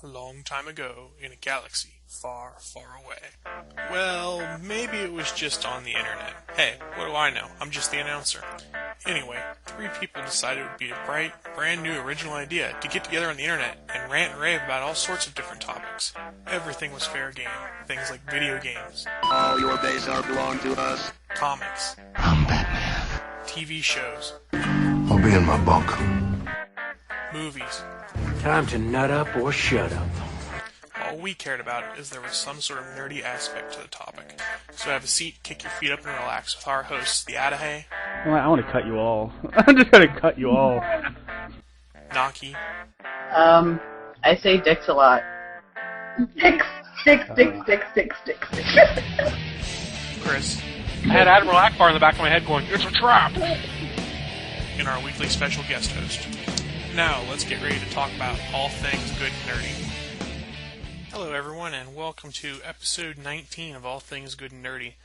A long time ago, in a galaxy far, far away. Well, maybe it was just on the internet. Hey, what do I know? I'm just the announcer. Anyway, 3 people decided it would be a bright, brand new original idea to get together on the internet and rant and rave about all sorts of different topics. Everything was fair game. Things like video games. All your base are belong to us. Comics. I'm Batman. TV shows. I'll be in my bunk. Movies. Time to nut up or shut up. All we cared about is there was some sort of nerdy aspect to the topic. So have a seat, kick your feet up, and relax with our hosts, the Adahy. Well, I want to cut you all. I'm just going to cut you all. Naki. I say dicks a lot. Dicks. Chris. I had Admiral Akbar in the back of my head going, "It's a trap!" And our weekly special guest host. Now, let's get ready to talk about all things good and nerdy. Hello everyone, and welcome to episode 19 of All Things Good and Nerdy.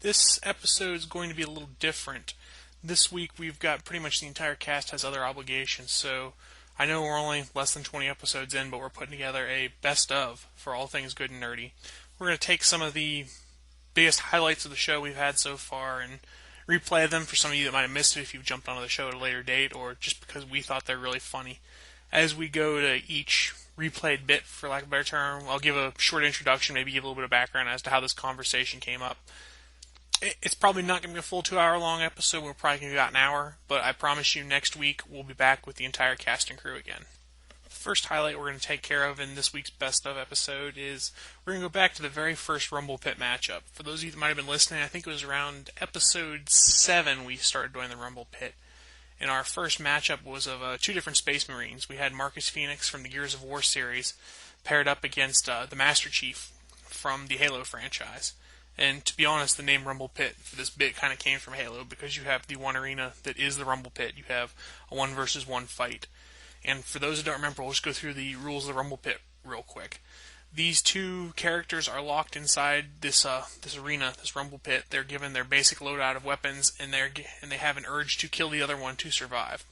This episode is going to be a little different. This week we've got pretty much the entire cast has other obligations, so I know we're only less than 20 episodes in, but we're putting together a best of for All Things Good and Nerdy. We're going to take some of the biggest highlights of the show we've had so far and replay them for some of you that might have missed it if you've jumped onto the show at a later date, or just because we thought they're really funny. As we go to each replayed bit, for lack of a better term, I'll give a short introduction, maybe give a little bit of background as to how this conversation came up. It's probably not going to be a full 2-hour long episode. We're probably going to be about an hour, but I promise you next week we'll be back with the entire cast and crew again. The first highlight we're going to take care of in this week's Best Of episode is we're going to go back to the very first Rumble Pit matchup. For those of you that might have been listening, I think it was around episode 7 we started doing the Rumble Pit. And our first matchup was of 2 different Space Marines. We had Marcus Phoenix from the Gears of War series paired up against the Master Chief from the Halo franchise. And to be honest, the name Rumble Pit for this bit kind of came from Halo because you have the one arena that is the Rumble Pit. You have a 1 versus 1 fight. And for those who don't remember, we'll just go through the rules of the Rumble Pit real quick. These 2 characters are locked inside this arena, this Rumble Pit. They're given their basic loadout of weapons, and they have an urge to kill the other one to survive.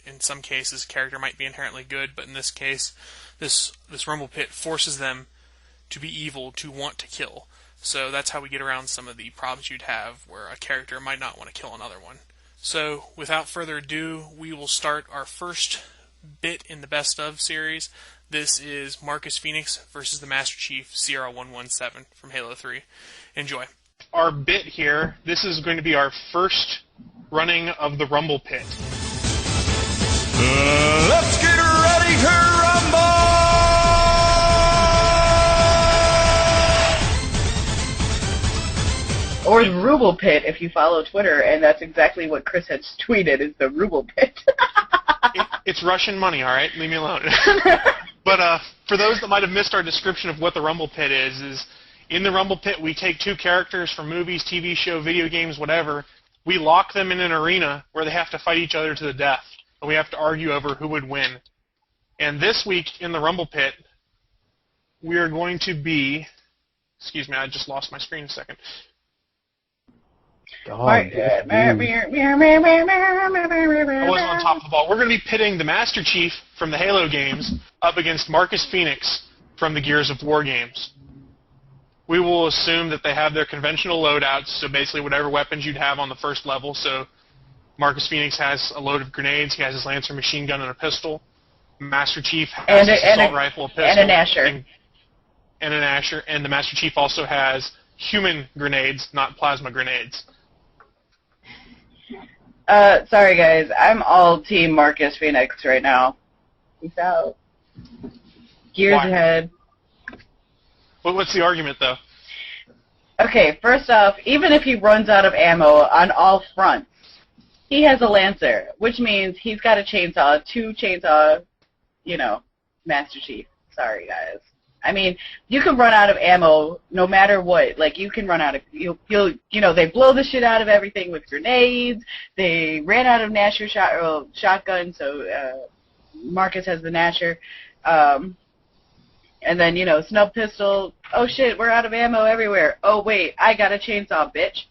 In some cases, the character might be inherently good, but in this case, this Rumble Pit forces them to be evil, to want to kill. So that's how we get around some of the problems you'd have where a character might not want to kill another one. So, without further ado, we will start our first bit in the Best Of series. This is Marcus Phoenix versus the Master Chief, Sierra 117 from Halo 3. Enjoy. Our bit here, this is going to be our first running of the Rumble Pit. Let's get ready to rumble! Or the Ruble Pit if you follow Twitter, and that's exactly what Chris had tweeted, is the Ruble Pit. It's Russian money, alright? Leave me alone. But for those that might have missed our description of what the Rumble Pit is in the Rumble Pit we take 2 characters from movies, TV show, video games, whatever. We lock them in an arena where they have to fight each other to the death, and we have to argue over who would win. And this week in the Rumble Pit, we are going to be... Excuse me, I just lost my screen a second. I I wasn't on top of the ball. We're going to be pitting the Master Chief from the Halo games up against Marcus Phoenix from the Gears of War games. We will assume that they have their conventional loadouts, so basically whatever weapons you'd have on the first level. So Marcus Phoenix has a load of grenades, he has his Lancer machine gun and a pistol. Master Chief has his assault rifle, a pistol. And an Asher. And an Asher. And the Master Chief also has human grenades, not plasma grenades. Sorry guys, I'm all team Marcus Phoenix right now. Peace out. Gears Why? ahead. What's the argument, though? Okay, first off, even if he runs out of ammo on all fronts, he has a Lancer, which means he's got a chainsaw, 2 chainsaw, Master Chief. Sorry guys. I mean, you can run out of ammo no matter what. Like, you can run out of, they blow the shit out of everything with grenades. They ran out of Nasher shotgun, so Marcus has the Nasher. And then, snub pistol. Oh shit, we're out of ammo everywhere. Oh wait, I got a chainsaw, bitch.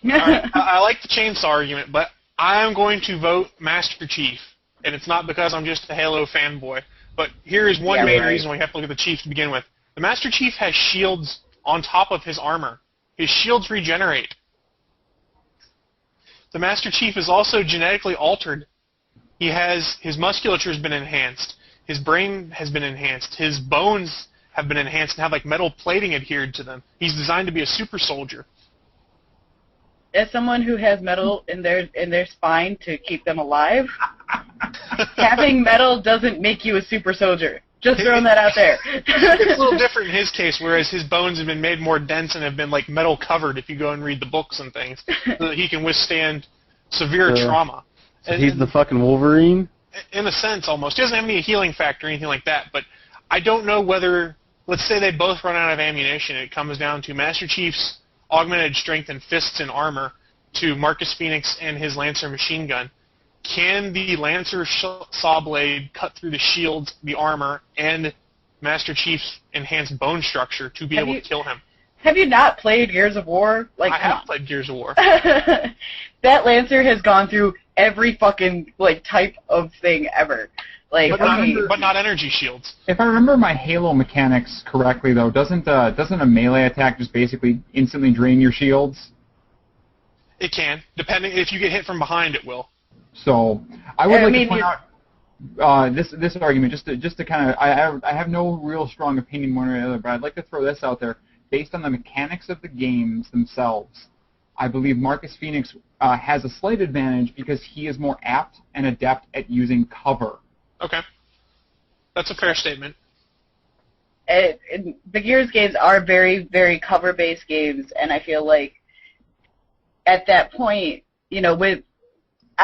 Right, I like the chainsaw argument, but I am going to vote Master Chief. And it's not because I'm just a Halo fanboy. But here is one Yeah, main right. reason why we have to look at the Chief to begin with. The Master Chief has shields on top of his armor. His shields regenerate. The Master Chief is also genetically altered. His musculature has been enhanced. His brain has been enhanced. His bones have been enhanced and have like metal plating adhered to them. He's designed to be a super soldier. As someone who has metal in their spine to keep them alive, having metal doesn't make you a super soldier. Just throwing that out there. It's a little different in his case, whereas his bones have been made more dense and have been like metal covered if you go and read the books and things, so that he can withstand severe trauma. So he's the fucking Wolverine? In a sense, almost. He doesn't have any healing factor or anything like that, but I don't know whether, let's say they both run out of ammunition, it comes down to Master Chief's augmented strength and fists and armor to Marcus Phoenix and his Lancer machine gun. Can the Lancer saw blade cut through the shields, the armor, and Master Chief's enhanced bone structure to be able to kill him? Have you not played Gears of War? Like, I have played Gears of War. That Lancer has gone through every fucking type of thing ever. Like, But not energy shields. If I remember my Halo mechanics correctly, though, doesn't a melee attack just basically instantly drain your shields? It can. Depending, if you get hit from behind, it will. So I would like to point out this argument just to kind of I have no real strong opinion one way or the other, but I'd like to throw this out there. Based on the mechanics of the games themselves, I believe Marcus Phoenix has a slight advantage because he is more apt and adept at using cover. Okay. That's a fair statement. The Gears games are very, very cover-based games, and I feel like at that point,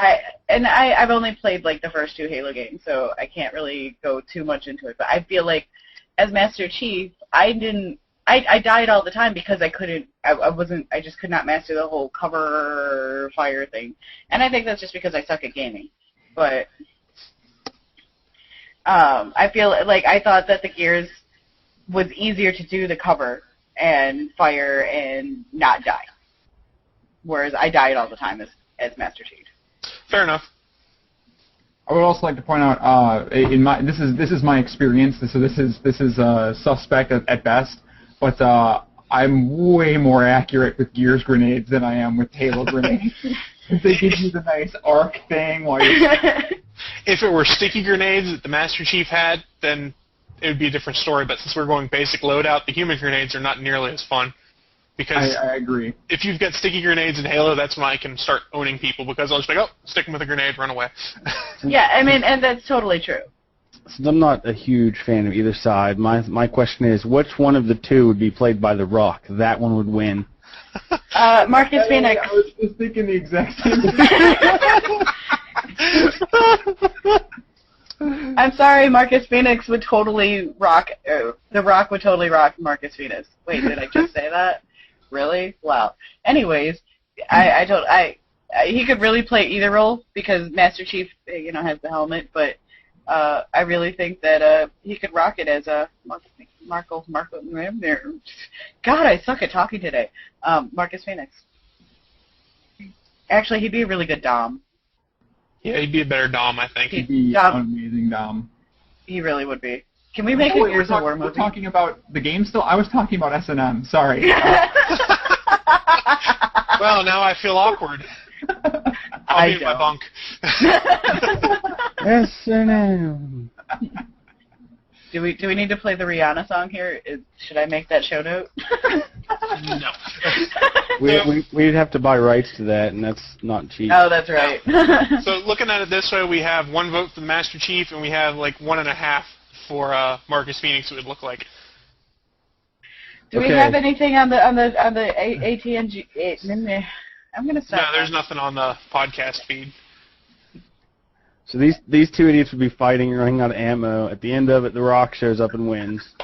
I've only played like the first two Halo games, so I can't really go too much into it. But I feel like as Master Chief, I died all the time because I just could not master the whole cover fire thing, and I think that's just because I suck at gaming. But I feel like I thought that the Gears was easier to do the cover and fire and not die, whereas I died all the time as Master Chief. Fair enough. I would also like to point out, this is my experience. So this is suspect at best, but I'm way more accurate with Gears grenades than I am with Halo grenades. They give you the nice arc thing while you're... If it were sticky grenades that the Master Chief had, then it would be a different story. But since we're going basic loadout, the human grenades are not nearly as fun. Because I agree. If you've got sticky grenades in Halo, that's when I can start owning people, because I'll just be like, oh, stick them with a grenade, run away. Yeah, I mean, and that's totally true. So I'm not a huge fan of either side. My question is, which one of the two would be played by The Rock? That one would win. Marcus Phoenix. I was just thinking the exact same thing. I'm sorry, Marcus Phoenix would totally rock. The Rock would totally rock Marcus Phoenix. Wait, did I just say that? Really? Wow. Anyways, he could really play either role because Master Chief, has the helmet, but I really think that he could rock it as a Marco. God, I suck at talking today. Marcus Phoenix. Actually, he'd be a really good Dom. Yeah, he'd be a better Dom, I think. He'd be an amazing Dom. He really would be. Can we make a Gears of War movie? We're talking about the game still? I was talking about S&M. Sorry. Well, now I feel awkward. I'll be in my bunk. S&M. Do we need to play the Rihanna song here? Should I make that show note? No. We'd have to buy rights to that, and that's not cheap. Oh, that's right. So looking at it this way, we have 1 vote for the Master Chief, and we have like 1.5 for Marcus Phoenix. It would look like. Do we have anything on the ATGN? I'm gonna stop. No, there's nothing on the podcast feed. So these two idiots would be fighting, running out of ammo. At the end of it, The Rock shows up and wins.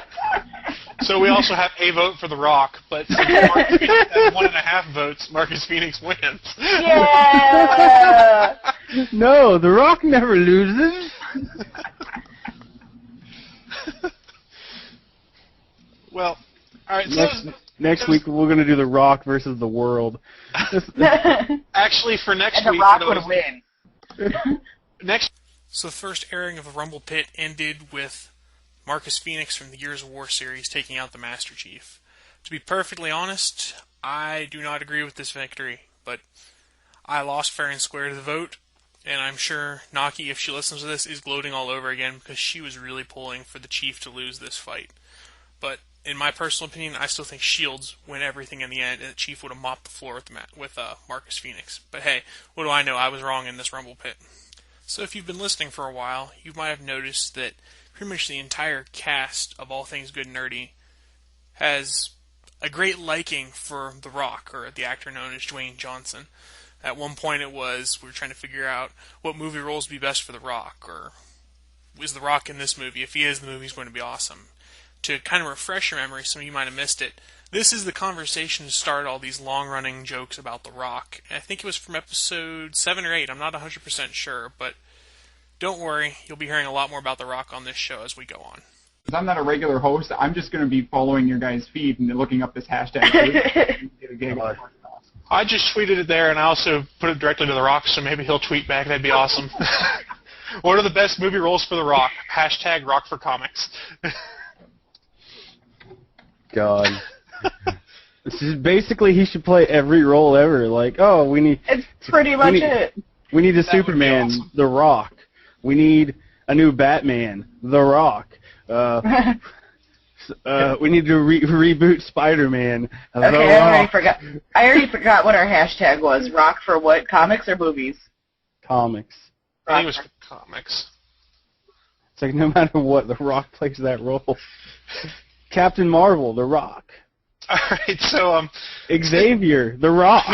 So we also have a vote for The Rock, but since Marcus Phoenix has 1.5 votes, Marcus Phoenix wins. Yeah! No, The Rock never loses. Well, all right. So next week we're going to do The Rock versus the world. Actually, for next and week, The Rock would win. Next So the first airing of the Rumble Pit ended with Marcus Phoenix from the Gears of War series taking out the Master Chief. To be perfectly honest, I do not agree with this victory, but I lost fair and square to the vote, and I'm sure Naki, if she listens to this, is gloating all over again because she was really pulling for the Chief to lose this fight. But in my personal opinion, I still think Shields win everything in the end, and the Chief would have mopped the floor with Marcus Phoenix. But hey, what do I know? I was wrong in this Rumble Pit. So if you've been listening for a while, you might have noticed that pretty much the entire cast of All Things Good and Nerdy has a great liking for The Rock, or the actor known as Dwayne Johnson. At one point we were trying to figure out what movie roles would be best for The Rock, or is The Rock in this movie? If he is, the movie's going to be awesome. To kind of refresh your memory, some of you might have missed it, this is the conversation to start all these long-running jokes about The Rock. I think it was from episode 7 or 8, I'm not 100% sure, but don't worry, you'll be hearing a lot more about The Rock on this show as we go on. Because I'm not a regular host, I'm just going to be following your guys' feed and looking up this hashtag. I just tweeted it there, and I also put it directly to The Rock, so maybe he'll tweet back. That'd be awesome. What are the best movie roles for The Rock? Hashtag Rock for Comics. God. This is basically, he should play every role ever. Like, oh, we need... It's pretty much it. We need a Superman, awesome. The Rock. We need a new Batman, The Rock. We need to reboot Spider-Man. Okay, I already forgot what our hashtag was. Rock for what? Comics or movies? Comics. I think it was for comics. It's like no matter what, The Rock plays that role. Captain Marvel, The Rock. All right, so Xavier, The Rock.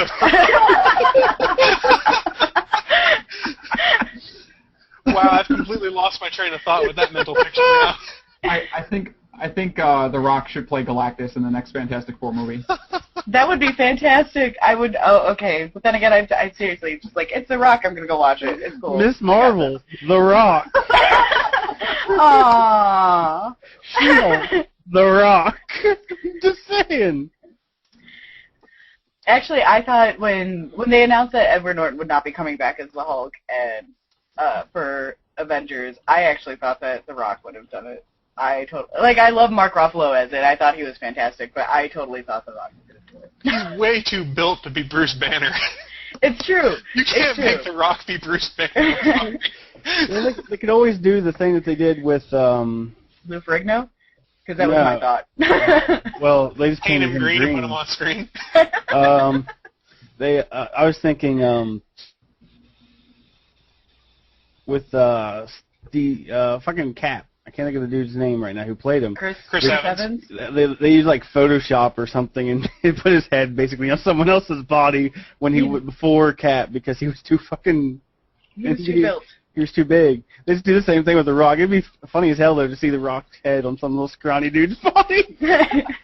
Wow, I've completely lost my train of thought with that mental picture now. I think The Rock should play Galactus in the next Fantastic Four movie. That would be fantastic. I would. Oh, okay. But then again, I seriously just like it's The Rock. I'm gonna go watch it. It's cool. Miss Marvel, The Rock. Aww. She-Hulk, The Rock. Just saying. Actually, I thought when they announced that Edward Norton would not be coming back as the Hulk and for Avengers, I actually thought that The Rock would have done it. I love Mark Ruffalo as it. I thought he was fantastic, but I totally thought The Rock was going to do it. He's way too built to be Bruce Banner. It's true. You can't make The Rock be Bruce Banner. They could always do the thing that they did with Lou Ferrigno? Because that was my thought. Well, they just Paint painted him green and put him on screen. I was thinking with the fucking Cap. I can't think of the dude's name right now who played him. Chris Evans. They used like Photoshop or something, and they put his head basically on someone else's body when he went before Cap because he was too fucking. He was too built. He was too big. They just do the same thing with The Rock. It'd be funny as hell though to see The Rock's head on some little scrawny dude's body.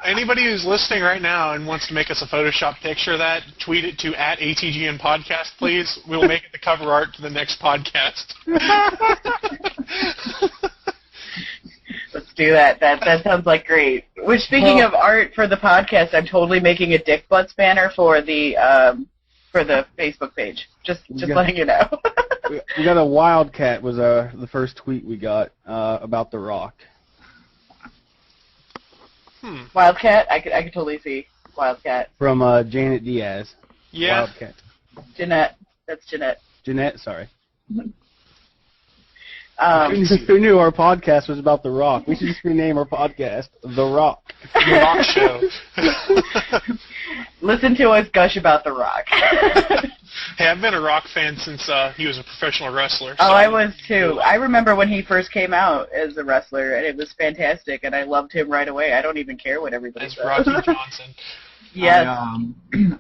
Anybody who's listening right now and wants to make us a Photoshop picture of that, tweet it to @ATGN Podcast, please. We'll make it the cover art to the next podcast. Let's do that. That sounds like great. Which, speaking of art for the podcast, I'm totally making a Dick Butts banner for the Facebook page. Just letting you know. We got a Wildcat was the first tweet we got about The Rock. Wildcat? I could totally see Wildcat. From Janet Diaz. Yeah. Wildcat. Jeanette. That's Jeanette. Jeanette, sorry. Who knew our podcast was about The Rock? We should just rename our podcast The Rock. The Rock Show. Listen to us gush about The Rock. Hey, I've been a Rock fan since he was a professional wrestler. So. Oh, I was too. I remember when he first came out as a wrestler, and it was fantastic, and I loved him right away. I don't even care what everybody says. Rocky Johnson. Yes.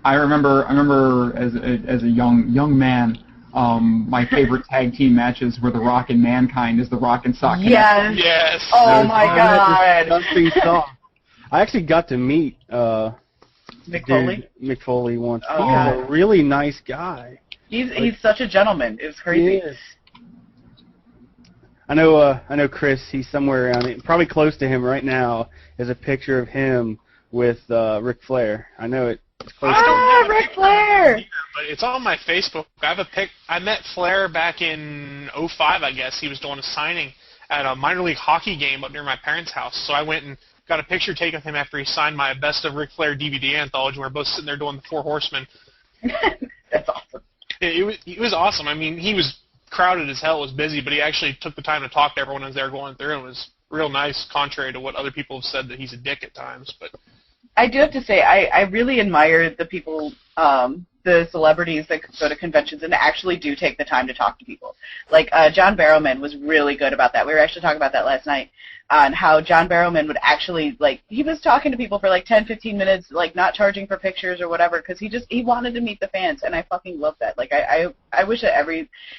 I remember as a young man. My favorite tag team matches were The Rock and Mankind as The Rock and Sock. Yes. Yes. Oh my God. I actually got to meet Mick Foley once. Oh, he's a really nice guy. He's such a gentleman. It's crazy. He is. I know Chris. He's somewhere around it. Probably close to him right now is a picture of him with Ric Flair. I know it. Ric Flair! But it's on my Facebook. I have a pic. I met Flair back in '05, I guess. He was doing a signing at a minor league hockey game up near my parents' house. So I went and got a picture taken with him after he signed my Best of Ric Flair DVD anthology. We were both sitting there doing the Four Horsemen. That's awesome. It was awesome. I mean, he was crowded as hell, was busy, but he actually took the time to talk to everyone as they were going through, and it was real nice, contrary to what other people have said that he's a dick at times. But I do have to say, I really admire the people, the celebrities that go to conventions and actually do take the time to talk to people. Like, John Barrowman was really good about that. We were actually talking about that last night, on how John Barrowman would actually, like, he was talking to people for like 10, 15 minutes, like, not charging for pictures or whatever, because he wanted to meet the fans, and I fucking love that. Like, I wish that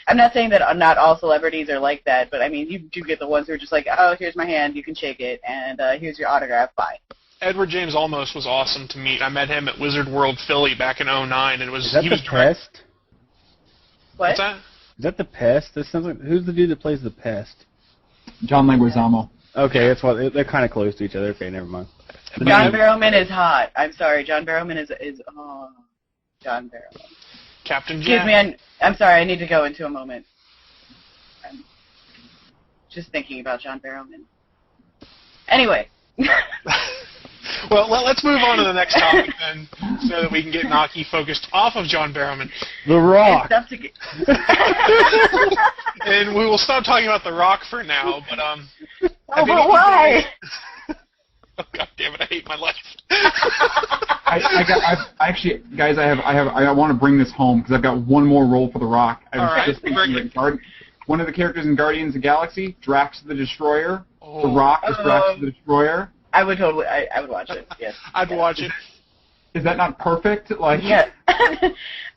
I'm not saying that not all celebrities are like that, but I mean, you do get the ones who are just like, oh, here's my hand, you can shake it, and here's your autograph, bye. Edward James Olmos was awesome to meet. I met him at Wizard World Philly back in '09, and it was Is that he the was direct. Pest? What? What's that? Is that the Pest? That sounds like, who's the dude that plays the Pest? John Leguizamo. Okay, that's why they're kind of close to each other. Okay, never mind. John Barrowman is hot. I'm sorry, John Barrowman is John Barrowman. Captain Jack. Excuse me, I'm sorry, I need to go into a moment. I'm just thinking about John Barrowman. Anyway. Well, let's move on to the next topic then, so that we can get Naki focused off of John Barrowman. The Rock. And we will stop talking about The Rock for now, but but why? Oh, God damn it! I hate my life. Actually, guys, I want to bring this home because I've got one more role for The Rock. I was just thinking one of the characters in Guardians of the Galaxy, Drax the Destroyer. The Rock is Drax the Destroyer. I would watch it. Yes, I'd watch it. Is that not perfect? Like, yeah.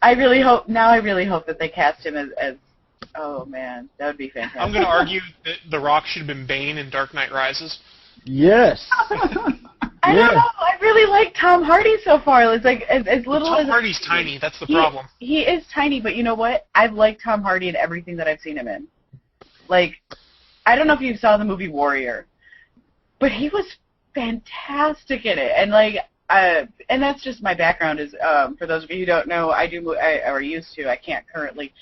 I really hope that they cast him as. Oh man, that would be fantastic. I'm going to argue that The Rock should have been Bane in Dark Knight Rises. Yes. I don't know. I really like Tom Hardy so far. It's like as little as Tom Hardy's tiny. That's the problem. He is tiny, but you know what? I've liked Tom Hardy in everything that I've seen him in. Like, I don't know if you saw the movie Warrior, but he was fantastic in it. And like, and that's just my background. Is for those of you who don't know, I used to. I can't currently.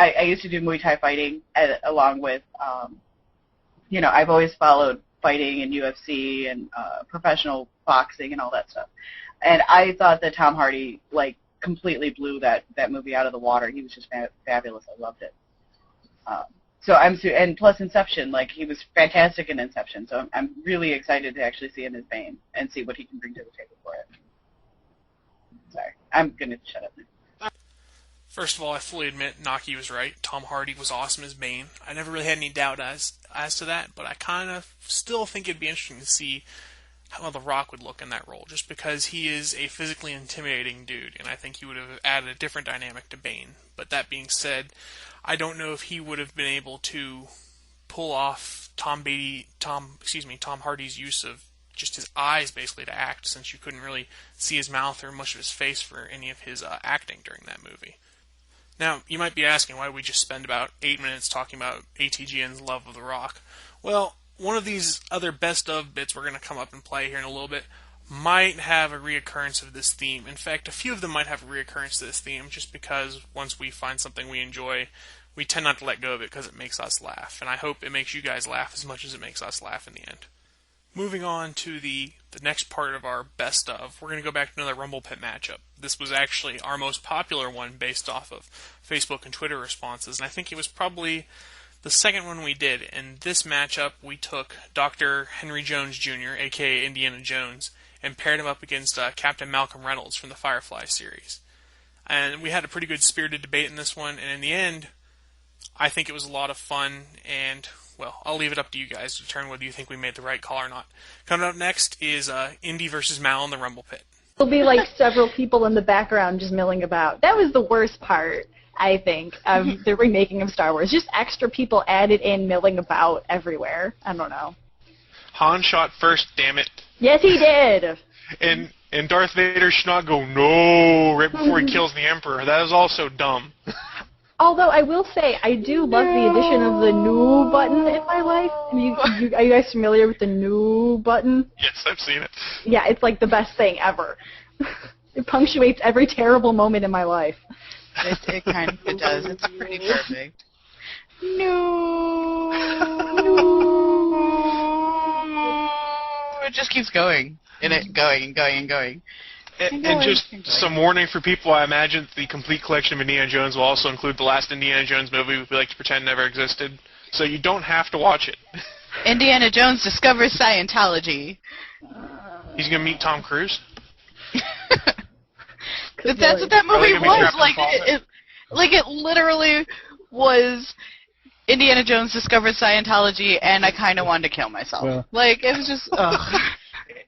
I used to do Muay Thai fighting along with, I've always followed fighting and UFC and professional boxing and all that stuff. And I thought that Tom Hardy, like, completely blew that movie out of the water. He was just fabulous. I loved it. And plus Inception, like, he was fantastic in Inception. So I'm really excited to actually see him as Bane and see what he can bring to the table for it. Sorry, I'm going to shut up now. First of all, I fully admit Naki was right. Tom Hardy was awesome as Bane. I never really had any doubt as to that, but I kind of still think it'd be interesting to see how The Rock would look in that role, just because he is a physically intimidating dude, and I think he would have added a different dynamic to Bane. But that being said, I don't know if he would have been able to pull off Tom Hardy's use of just his eyes basically to act, since you couldn't really see his mouth or much of his face for any of his acting during that movie. Now, you might be asking why we just spend about 8 minutes talking about ATGN's love of The Rock. Well, one of these other best of bits we're going to come up and play here in a little bit might have a reoccurrence of this theme. In fact, a few of them might have a reoccurrence to this theme, just because once we find something we enjoy, we tend not to let go of it because it makes us laugh. And I hope it makes you guys laugh as much as it makes us laugh in the end. Moving on to the next part of our best of, we're going to go back to another Rumble Pit matchup. This was actually our most popular one based off of Facebook and Twitter responses, and I think it was probably the second one we did. In this matchup, we took Dr. Henry Jones Jr., a.k.a. Indiana Jones, and paired him up against Captain Malcolm Reynolds from the Firefly series. And we had a pretty good spirited debate in this one, and in the end, I think it was a lot of fun, and well, I'll leave it up to you guys to determine whether you think we made the right call or not. Coming up next is Indy versus Mal in the Rumble Pit. There'll be like several people in the background just milling about. That was the worst part, I think, of the remaking of Star Wars. Just extra people added in milling about everywhere. I don't know. Han shot first, damn it. Yes, he did. And Darth Vader should not go, no, right before he kills the Emperor. That is also dumb. Although I will say, I do love the addition of the new button in my life. Are you guys familiar with the new button? Yes, I've seen it. Yeah, it's like the best thing ever. It punctuates every terrible moment in my life. It kind of does. It's pretty perfect. No. It just keeps going. And it going and going and going. And just some warning for people, I imagine the complete collection of Indiana Jones will also include the last Indiana Jones movie we like to pretend never existed. So you don't have to watch it. Indiana Jones discovers Scientology. He's going to meet Tom Cruise? That's what that movie was. It literally was Indiana Jones discovered Scientology, and I kind of wanted to kill myself. Well, It was just, ugh.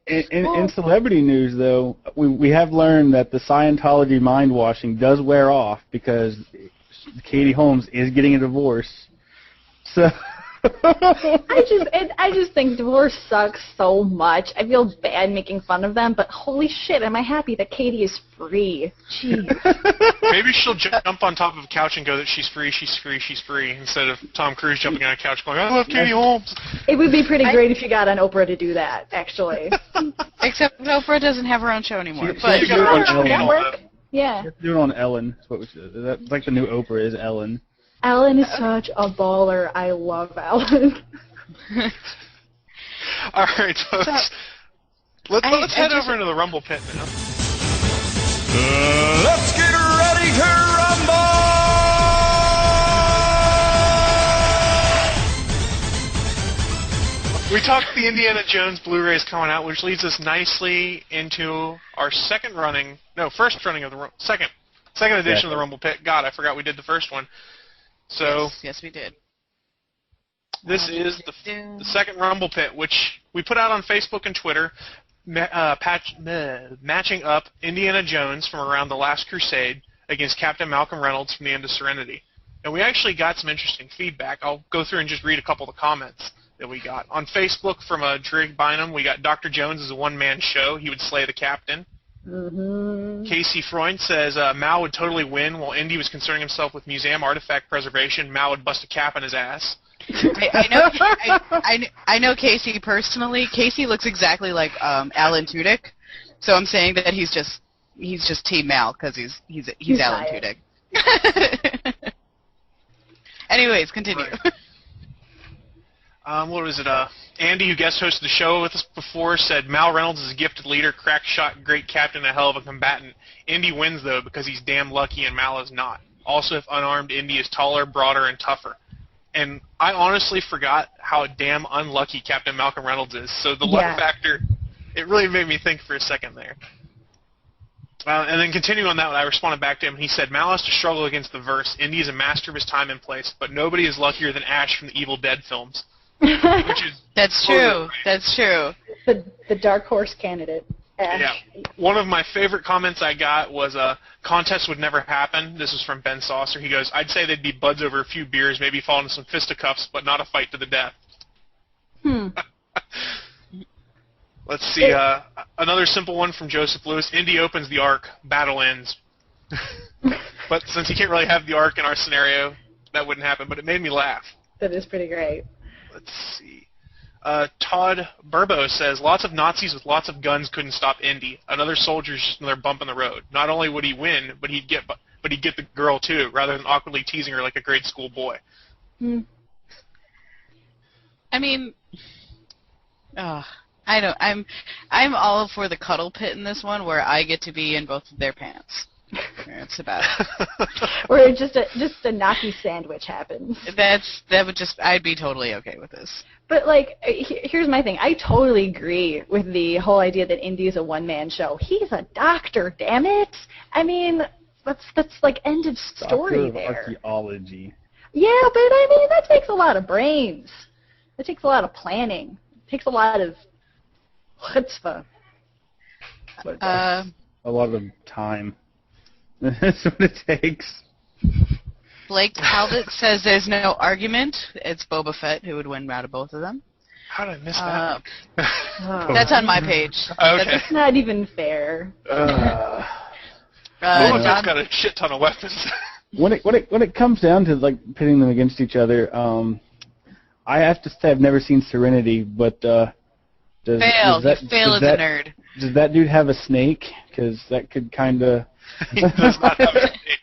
In celebrity news, though, we have learned that the Scientology mind washing does wear off because Katie Holmes is getting a divorce. So I just think divorce sucks so much. I feel bad making fun of them, but holy shit, am I happy that Katie is free. Jeez. Maybe she'll jump on top of a couch and go that she's free, instead of Tom Cruise jumping on a couch going, I love Katie Holmes. It would be pretty great if you got on Oprah to do that, actually. Except Oprah doesn't have her own show anymore. She do it on Ellen. Network? Yeah. Do it on Ellen. That's what we should. That's like the new Oprah is Ellen. Ellen is such a baller. I love Ellen. All right, folks. Let's head over into the Rumble pit now. Let's get ready to rumble! We talked the Indiana Jones Blu-rays coming out, which leads us nicely into our first running of the second edition of the Rumble pit. God, I forgot we did the first one. So yes, we did. This is the second Rumble pit, which we put out on Facebook and Twitter, matching up Indiana Jones from around The Last Crusade against Captain Malcolm Reynolds from the end of Serenity. And we actually got some interesting feedback. I'll go through and just read a couple of the comments that we got. On Facebook from Drake Bynum, we got Dr. Jones is a one-man show. He would slay the captain. Mm-hmm. Casey Freund says Mao would totally win while Indy was concerning himself with museum artifact preservation. Mao would bust a cap in his ass. I know Casey personally. Casey looks exactly like Alan Tudyk, so I'm saying that he's just Team Mal because he's Alan Tudyk. Anyways, continue. Right. What was it? Andy, who guest hosted the show with us before, said Mal Reynolds is a gifted leader, crack shot, great captain, a hell of a combatant. Indy wins, though, because he's damn lucky and Mal is not. Also, if unarmed, Indy is taller, broader, and tougher. And I honestly forgot how damn unlucky Captain Malcolm Reynolds is. So the luck factor, it really made me think for a second there. And then continuing on that, I responded back to him. He said, Mal has to struggle against the verse. Indy is a master of his time and place, but nobody is luckier than Ash from the Evil Dead films. Which is That's true. That's true. The dark horse candidate. Ash. Yeah. One of my favorite comments I got was a contest would never happen. This was from Ben Saucer. He goes, I'd say they'd be buds over a few beers, maybe fall into some fisticuffs, but not a fight to the death. Let's see. Another simple one from Joseph Lewis. Indy opens the arc, battle ends. But since you can't really have the arc in our scenario, that wouldn't happen. But it made me laugh. That is pretty great. Let's see. Todd Burbo says, lots of Nazis with lots of guns couldn't stop Indy. Another soldier's just another bump in the road. Not only would he win, but he'd get the girl too, rather than awkwardly teasing her like a grade school boy. I mean, I'm all for the cuddle pit in this one, where I get to be in both of their pants. That's about it. Or just a Naki sandwich happens. I'd be totally okay with this. But here's my thing. I totally agree with the whole idea that Indy is a one-man show. He's a doctor, damn it. I mean, that's like end of story Doctor of Archaeology. Yeah, but I mean that takes a lot of brains. It takes a lot of planning. It takes a lot of chutzpah. A lot of time. That's what it takes. Blake Talbot says there's no argument. It's Boba Fett who would win out of both of them. How did I miss that? That's on my page. Okay. That's not even fair. Boba Fett's got a shit ton of weapons. When it comes down to pitting them against each other, I have to say I've never seen Serenity, but fail as a nerd. Does that dude have a snake? because that could kind of. He does not have a snake.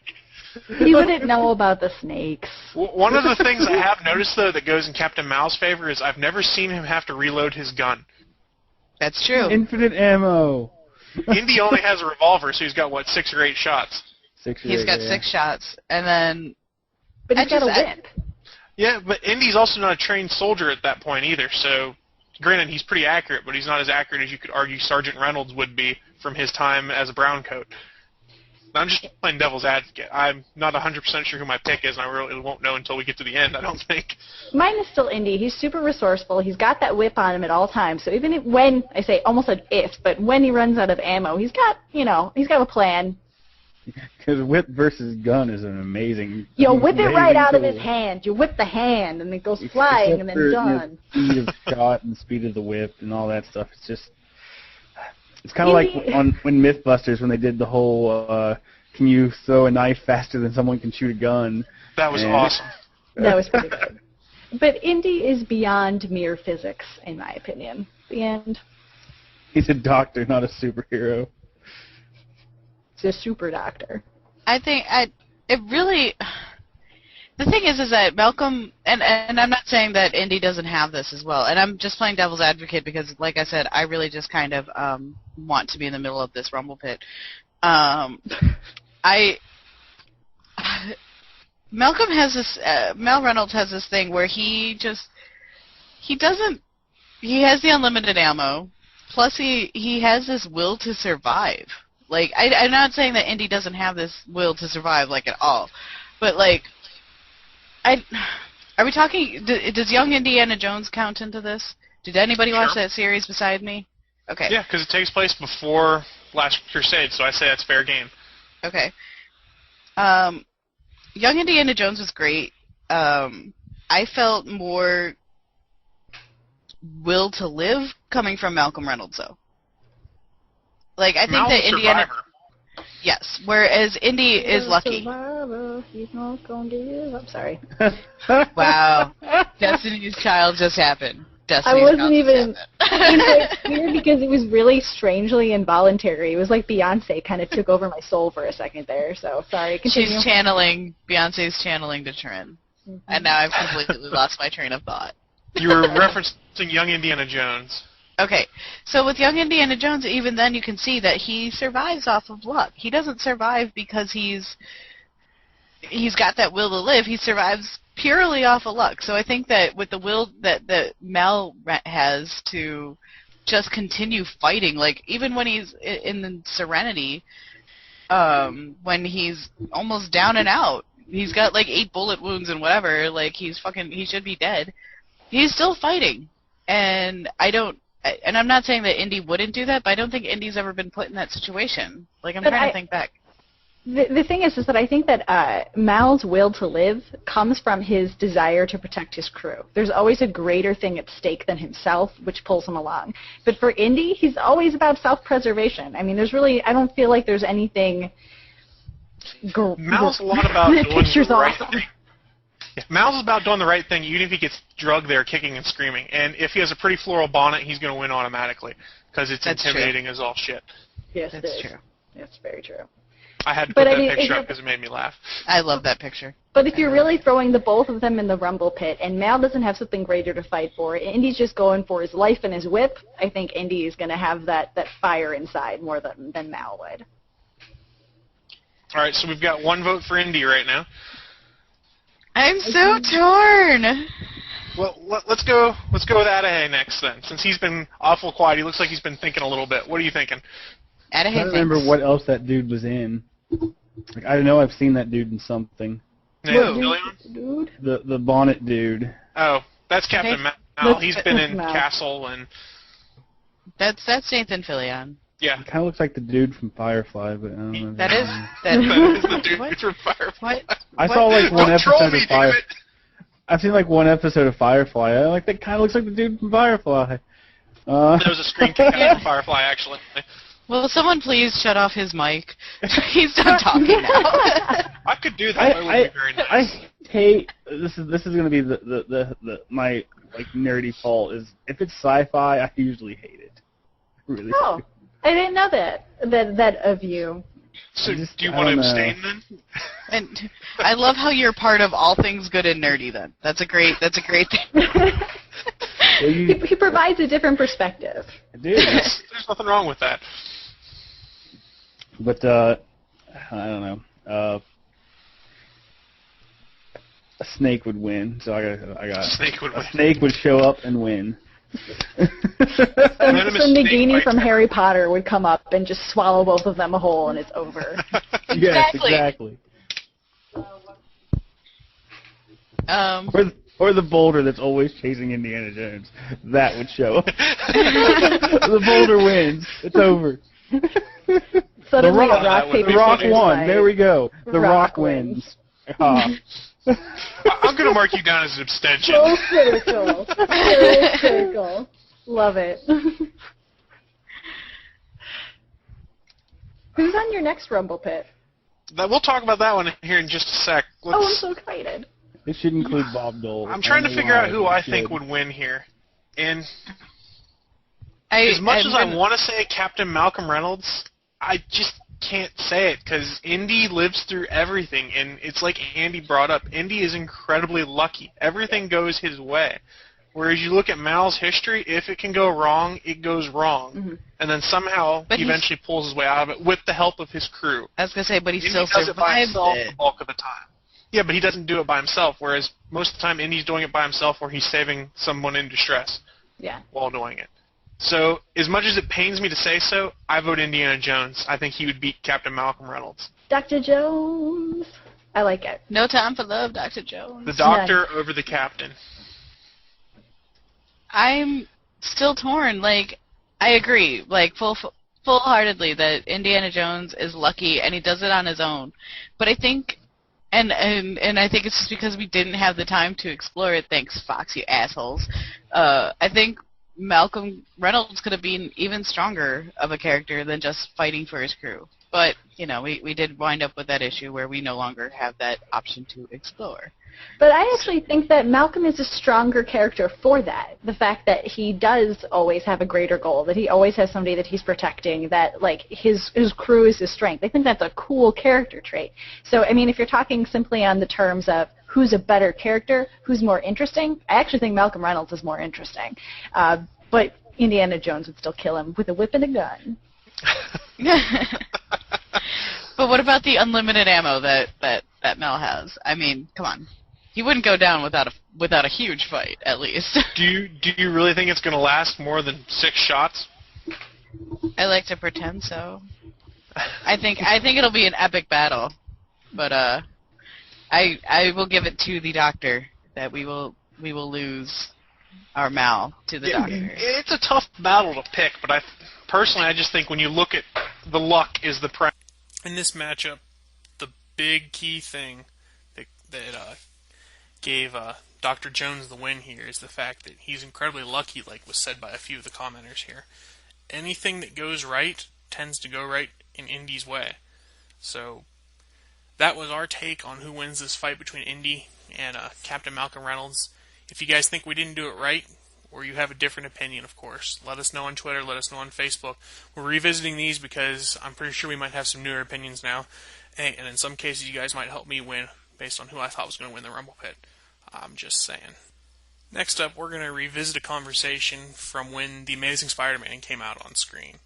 He wouldn't know about the snakes. One of the things I have noticed, though, that goes in Captain Mal's favor is I've never seen him have to reload his gun. That's true. Infinite ammo. Indy only has a revolver, so he's got, 6 or 8 shots? He's got 6 shots, and then... But he's got a whip. Yeah, but Indy's also not a trained soldier at that point either, so... Granted, he's pretty accurate, but he's not as accurate as you could argue Sergeant Reynolds would be from his time as a brown coat. I'm just playing devil's advocate. I'm not 100% sure who my pick is, and I really won't know until we get to the end, I don't think. Mine is still Indy. He's super resourceful. He's got that whip on him at all times. So even when, I say almost an if, but when he runs out of ammo, he's got a plan. Because whip versus gun is an amazing. Whip it right out of his hand. You whip the hand, and it goes flying, and then done. Speed of shot and speed of the whip and all that stuff. It's just. It's kind of like when MythBusters, when they did the whole, can you throw a knife faster than someone can shoot a gun? That was awesome. That was pretty good. But Indy is beyond mere physics, in my opinion. The end. He's a doctor, not a superhero. He's a super doctor. I think it really... The thing is that Malcolm, and I'm not saying that Indy doesn't have this as well, and I'm just playing devil's advocate because, like I said, I really just kind of want to be in the middle of this rumble pit. Malcolm has this, Mal Reynolds has this thing where he has the unlimited ammo, plus he has this will to survive. Like, I'm not saying that Indy doesn't have this will to survive, like, at all, but, like, are we talking, does Young Indiana Jones count into this? Did anybody watch that series beside me? Okay. Yeah, because it takes place before Last Crusade, so I say that's fair game. Okay. Young Indiana Jones was great. I felt more will to live coming from Malcolm Reynolds, though. Like, I think that Indiana... Survivor. Yes, whereas Indy is lucky. He's not gonna give up. Sorry. Wow. Destiny's Child just happened. I wasn't even... It's weird because it was really strangely involuntary. It was like Beyonce kind of took over my soul for a second there, so sorry. Continue. She's channeling, Beyonce's channeling to Trin. Mm-hmm. And now I've completely lost my train of thought. You were referencing Young Indiana Jones. Okay, so with Young Indiana Jones, even then you can see that he survives off of luck. He doesn't survive because he's got that will to live. He survives purely off of luck. So I think that with the will that Mal has to just continue fighting, like even when he's in the Serenity, when he's almost down and out, he's got like 8 bullet wounds and whatever, like he should be dead. He's still fighting, and I'm not saying that Indy wouldn't do that, but I don't think Indy's ever been put in that situation. Like, I'm trying to think back. The thing is that I think that Mal's will to live comes from his desire to protect his crew. There's always a greater thing at stake than himself, which pulls him along. But for Indy, he's always about self-preservation. I mean, I don't feel like there's anything... Mal's a lot about doing the right thing. Yeah, Mal's about doing the right thing, even if he gets drugged there kicking and screaming. And if he has a pretty floral bonnet, he's going to win automatically, because it's intimidating as all shit. Yes, that's true. That's very true. I had to put that picture up because it made me laugh. I love that picture. But if you're really throwing the both of them in the rumble pit, and Mal doesn't have something greater to fight for, Indy's just going for his life and his whip, I think Indy is going to have that fire inside more than Mal would. All right, so we've got 1 vote for Indy right now. I'm so torn. Well, let's go with Adahy next then. Since he's been awful quiet, he looks like he's been thinking a little bit. What are you thinking? I don't remember what else that dude was in. Like, I know I've seen that dude in something. Dude? The bonnet dude. Oh, that's Captain Mal. He's been in Castle and... That's Nathan Fillion. Yeah. He kind of looks like the dude from Firefly, but I don't know. That is the dude from Firefly. I saw like one episode of Firefly. I've seen like one episode of Firefly. That kind of looks like the dude from Firefly. There was a screen kick out from Firefly, actually. Will someone please shut off his mic? He's done talking now. I could do that. That would be very nice. I hate this is going to be my like nerdy fault is if it's sci-fi, I usually hate it. Really. Oh. I didn't know that of you. So do you want to abstain then? And I love how you're part of all things good and nerdy. Then that's a great thing. He provides a different perspective. There's nothing wrong with that. But I don't know. A snake would win, so I got. A snake would show up and win. Some Nagini from Harry Potter would come up and just swallow both of them whole, and it's over. Yes, exactly. Or the boulder that's always chasing Indiana Jones. That would show up. The boulder wins. It's over. Suddenly the rock won. There we go. The rock wins. I'm going to mark you down as an abstention. So critical. So critical. Love it. Who's on your next Rumble Pit? We'll talk about that one here in just a sec. I'm so excited. It should include Bob Dole. I'm trying to figure out who I think would win here. And as much as I want to say Captain Malcolm Reynolds, I just can't say it because Indy lives through everything, and it's like Andy brought up. Indy is incredibly lucky. Everything goes his way. Whereas you look at Mal's history, if it can go wrong, it goes wrong. Mm-hmm. And then somehow he eventually pulls his way out of it with the help of his crew. I was going to say, but he still does it by himself it. the bulk of the time. Yeah, but he doesn't do it by himself, whereas most of the time Indy's doing it by himself or he's saving someone in distress while doing it. So, as much as it pains me to say so, I vote Indiana Jones. I think he would beat Captain Malcolm Reynolds. Dr. Jones. I like it. No time for love, Dr. Jones. The doctor over the captain. I'm still torn. Like, I agree, like, full-heartedly that Indiana Jones is lucky, and he does it on his own. But I think, and I think it's just because we didn't have the time to explore it. Thanks, Fox, you assholes. I think Malcolm Reynolds could have been even stronger of a character than just fighting for his crew. But, you know, we did wind up with that issue where we no longer have that option to explore. But I actually think that Malcolm is a stronger character for that. The fact that he does always have a greater goal, that he always has somebody that he's protecting, that, like, his crew is his strength. I think that's a cool character trait. So, I mean, if you're talking simply on the terms of who's a better character, who's more interesting, I actually think Malcolm Reynolds is more interesting. But Indiana Jones would still kill him with a whip and a gun. But what about the unlimited ammo that Mel has? I mean, come on. He wouldn't go down without a huge fight, at least. Do you really think it's going to last more than 6 shots? I like to pretend so. I think it'll be an epic battle, but I will give it to the Doctor that we will lose our Mal to the Doctor. It's a tough battle to pick, but personally I just think when you look at the luck is the premise. In this matchup, the big key thing that gave Dr. Jones the win here is the fact that he's incredibly lucky, like was said by a few of the commenters here. Anything that goes right tends to go right in Indy's way. So that was our take on who wins this fight between Indy and Captain Malcolm Reynolds. If you guys think we didn't do it right, or you have a different opinion, of course, let us know on Twitter, let us know on Facebook. We're revisiting these because I'm pretty sure we might have some newer opinions now, and in some cases you guys might help me win based on who I thought was going to win the Rumble Pit. I'm just saying. Next up, we're going to revisit a conversation from when The Amazing Spider-Man came out on screen.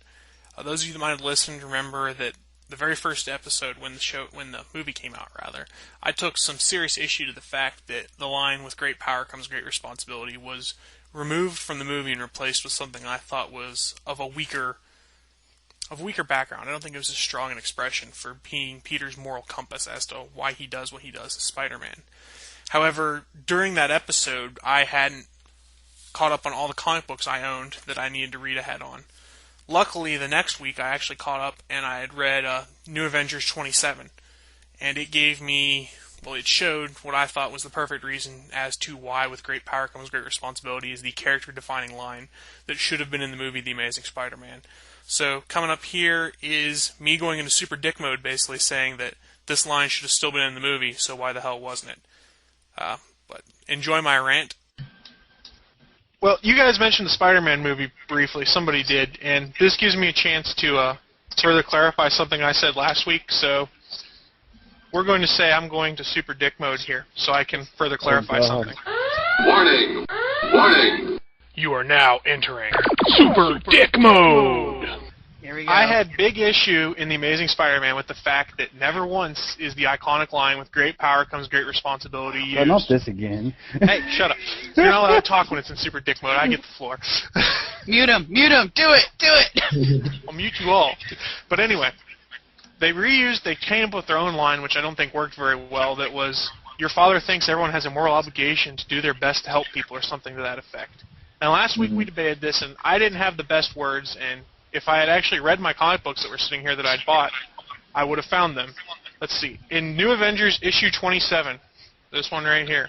Those of you that might have listened remember that the very first episode, when the movie came out, I took some serious issue to the fact that the line "with great power comes great responsibility" was removed from the movie and replaced with something I thought was of weaker background. I don't think it was as strong an expression for being Peter's moral compass as to why he does what he does as Spider-Man. However, during that episode, I hadn't caught up on all the comic books I owned that I needed to read ahead on. Luckily, the next week I actually caught up and I had read New Avengers 27, and it gave me, well, it showed what I thought was the perfect reason as to why "with great power comes great responsibility" is the character-defining line that should have been in the movie The Amazing Spider-Man. So coming up here is me going into super dick mode, basically saying that this line should have still been in the movie, so why the hell wasn't it? But enjoy my rant. Well, you guys mentioned the Spider-Man movie briefly. Somebody did, and this gives me a chance to further clarify something I said last week. So we're going to say I'm going to super dick mode here, so I can further clarify something. Warning! Warning! You are now entering super dick mode. Here we go. I had big issue in The Amazing Spider-Man with the fact that never once is the iconic line, with great power comes great responsibility, used. Oh, not this again. Hey, shut up. You're not allowed to talk when it's in super dick mode. I get the floor. Mute him. Do it. I'll mute you all. But anyway, they came up with their own line, which I don't think worked very well, that was, your father thinks everyone has a moral obligation to do their best to help people, or something to that effect. Now, last week we debated this, and I didn't have the best words, and if I had actually read my comic books that were sitting here that I'd bought, I would have found them. Let's see. In New Avengers issue 27, this one right here,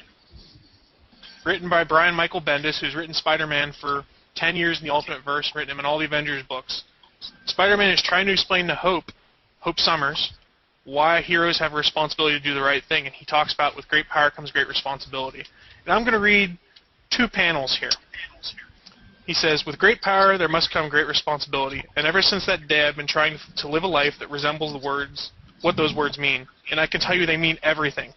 written by Brian Michael Bendis, who's written Spider-Man for 10 years in the Ultimate Verse, written him in all the Avengers books. Spider-Man is trying to explain to Hope Summers, why heroes have a responsibility to do the right thing, and he talks about with great power comes great responsibility. And I'm going to read 2 panels here. He says, with great power there must come great responsibility, and ever since that day I've been trying to live a life that resembles what those words mean, and I can tell you they mean everything.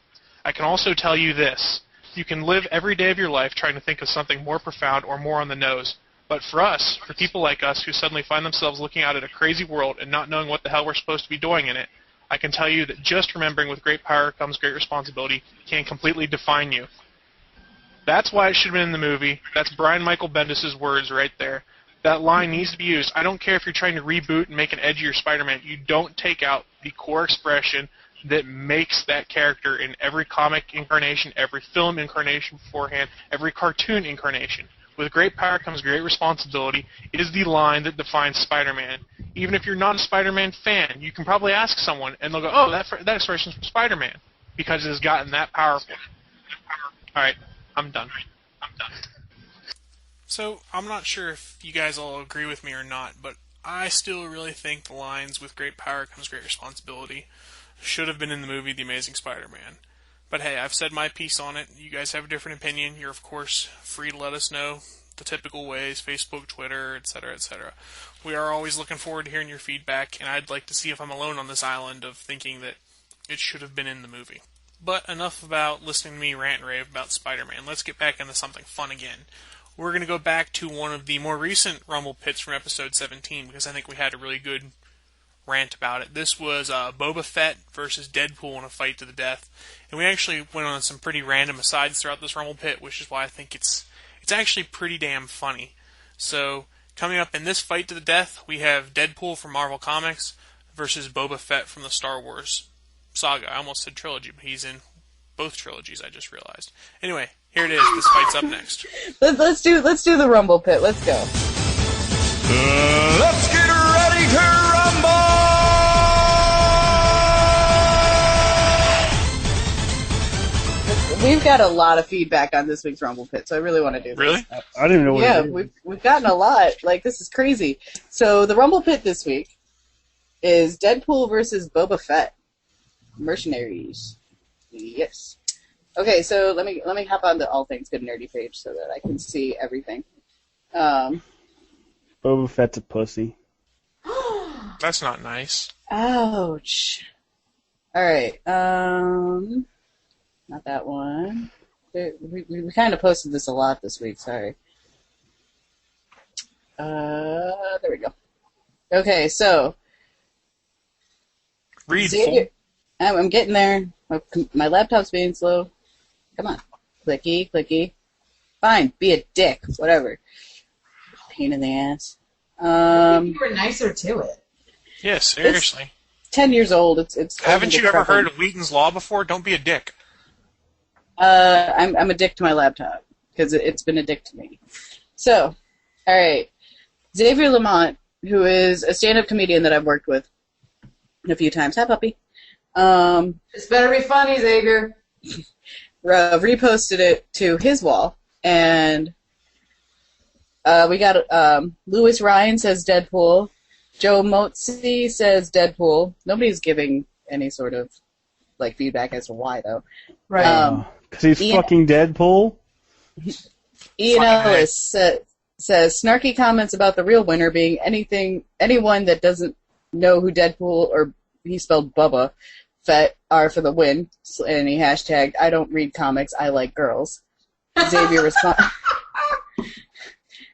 I can also tell you this. You can live every day of your life trying to think of something more profound or more on the nose, but for us, for people like us who suddenly find themselves looking out at a crazy world and not knowing what the hell we're supposed to be doing in it, I can tell you that just remembering with great power comes great responsibility can completely define you. That's why it should have been in the movie. That's Brian Michael Bendis' words right there. That line needs to be used. I don't care if you're trying to reboot and make an edgier Spider-Man. You don't take out the core expression that makes that character in every comic incarnation, every film incarnation beforehand, every cartoon incarnation. With great power comes great responsibility is the line that defines Spider-Man. Even if you're not a Spider-Man fan, you can probably ask someone, and they'll go, oh, that expression's from Spider-Man, because it has gotten that powerful. All right. I'm done. So, I'm not sure if you guys all agree with me or not, but I still really think the lines, with great power comes great responsibility, should have been in the movie The Amazing Spider-Man. But hey, I've said my piece on it. You guys have a different opinion. You're, of course, free to let us know the typical ways, Facebook, Twitter, etc., etc. We are always looking forward to hearing your feedback, and I'd like to see if I'm alone on this island of thinking that it should have been in the movie. But enough about listening to me rant and rave about Spider-Man. Let's get back into something fun again. We're going to go back to one of the more recent Rumble pits from episode 17, because I think we had a really good rant about it. This was Boba Fett versus Deadpool in a fight to the death. And we actually went on some pretty random asides throughout this Rumble pit, which is why I think it's actually pretty damn funny. So, coming up in this fight to the death, we have Deadpool from Marvel Comics versus Boba Fett from the Star Wars saga. I almost said trilogy, but he's in both trilogies, I just realized. Anyway, here it is. This fight's up next. Let's do the Rumble pit. Let's go. Let's get ready to rumble! We've got a lot of feedback on this week's Rumble pit, so I really want to do this. Really? I didn't even know what it is. we've gotten a lot. Like, this is crazy. So the Rumble pit this week is Deadpool versus Boba Fett. Mercenaries. Yes. Okay, so let me hop on the All Things Good Nerdy page so that I can see everything. Boba Fett's a pussy. That's not nice. Ouch. Alright, not that one. We kind of posted this a lot this week, sorry. There we go. Okay, so. Read. I'm getting there. My laptop's being slow. Come on. Clicky, clicky. Fine, be a dick. Whatever. Pain in the ass. You were nicer to it. Yeah, seriously. 10 years old. It's Haven't you ever heard of Wheaton's Law before? Don't be a dick. I'm a dick to my laptop because it's been a dick to me. So, all right. Xavier Lamont, who is a stand-up comedian that I've worked with a few times. Hi, puppy. This better be funny, Xavier. Reposted it to his wall, and we got Louis Ryan says Deadpool. Joe Motzi says Deadpool. Nobody's giving any sort of feedback as to why, though. Right. Because he's fucking Deadpool? Ian Ellis says snarky comments about the real winner being anyone that doesn't know who Deadpool, or he spelled Bubba Fett, are for the win. And he hashtagged, I don't read comics, I like girls.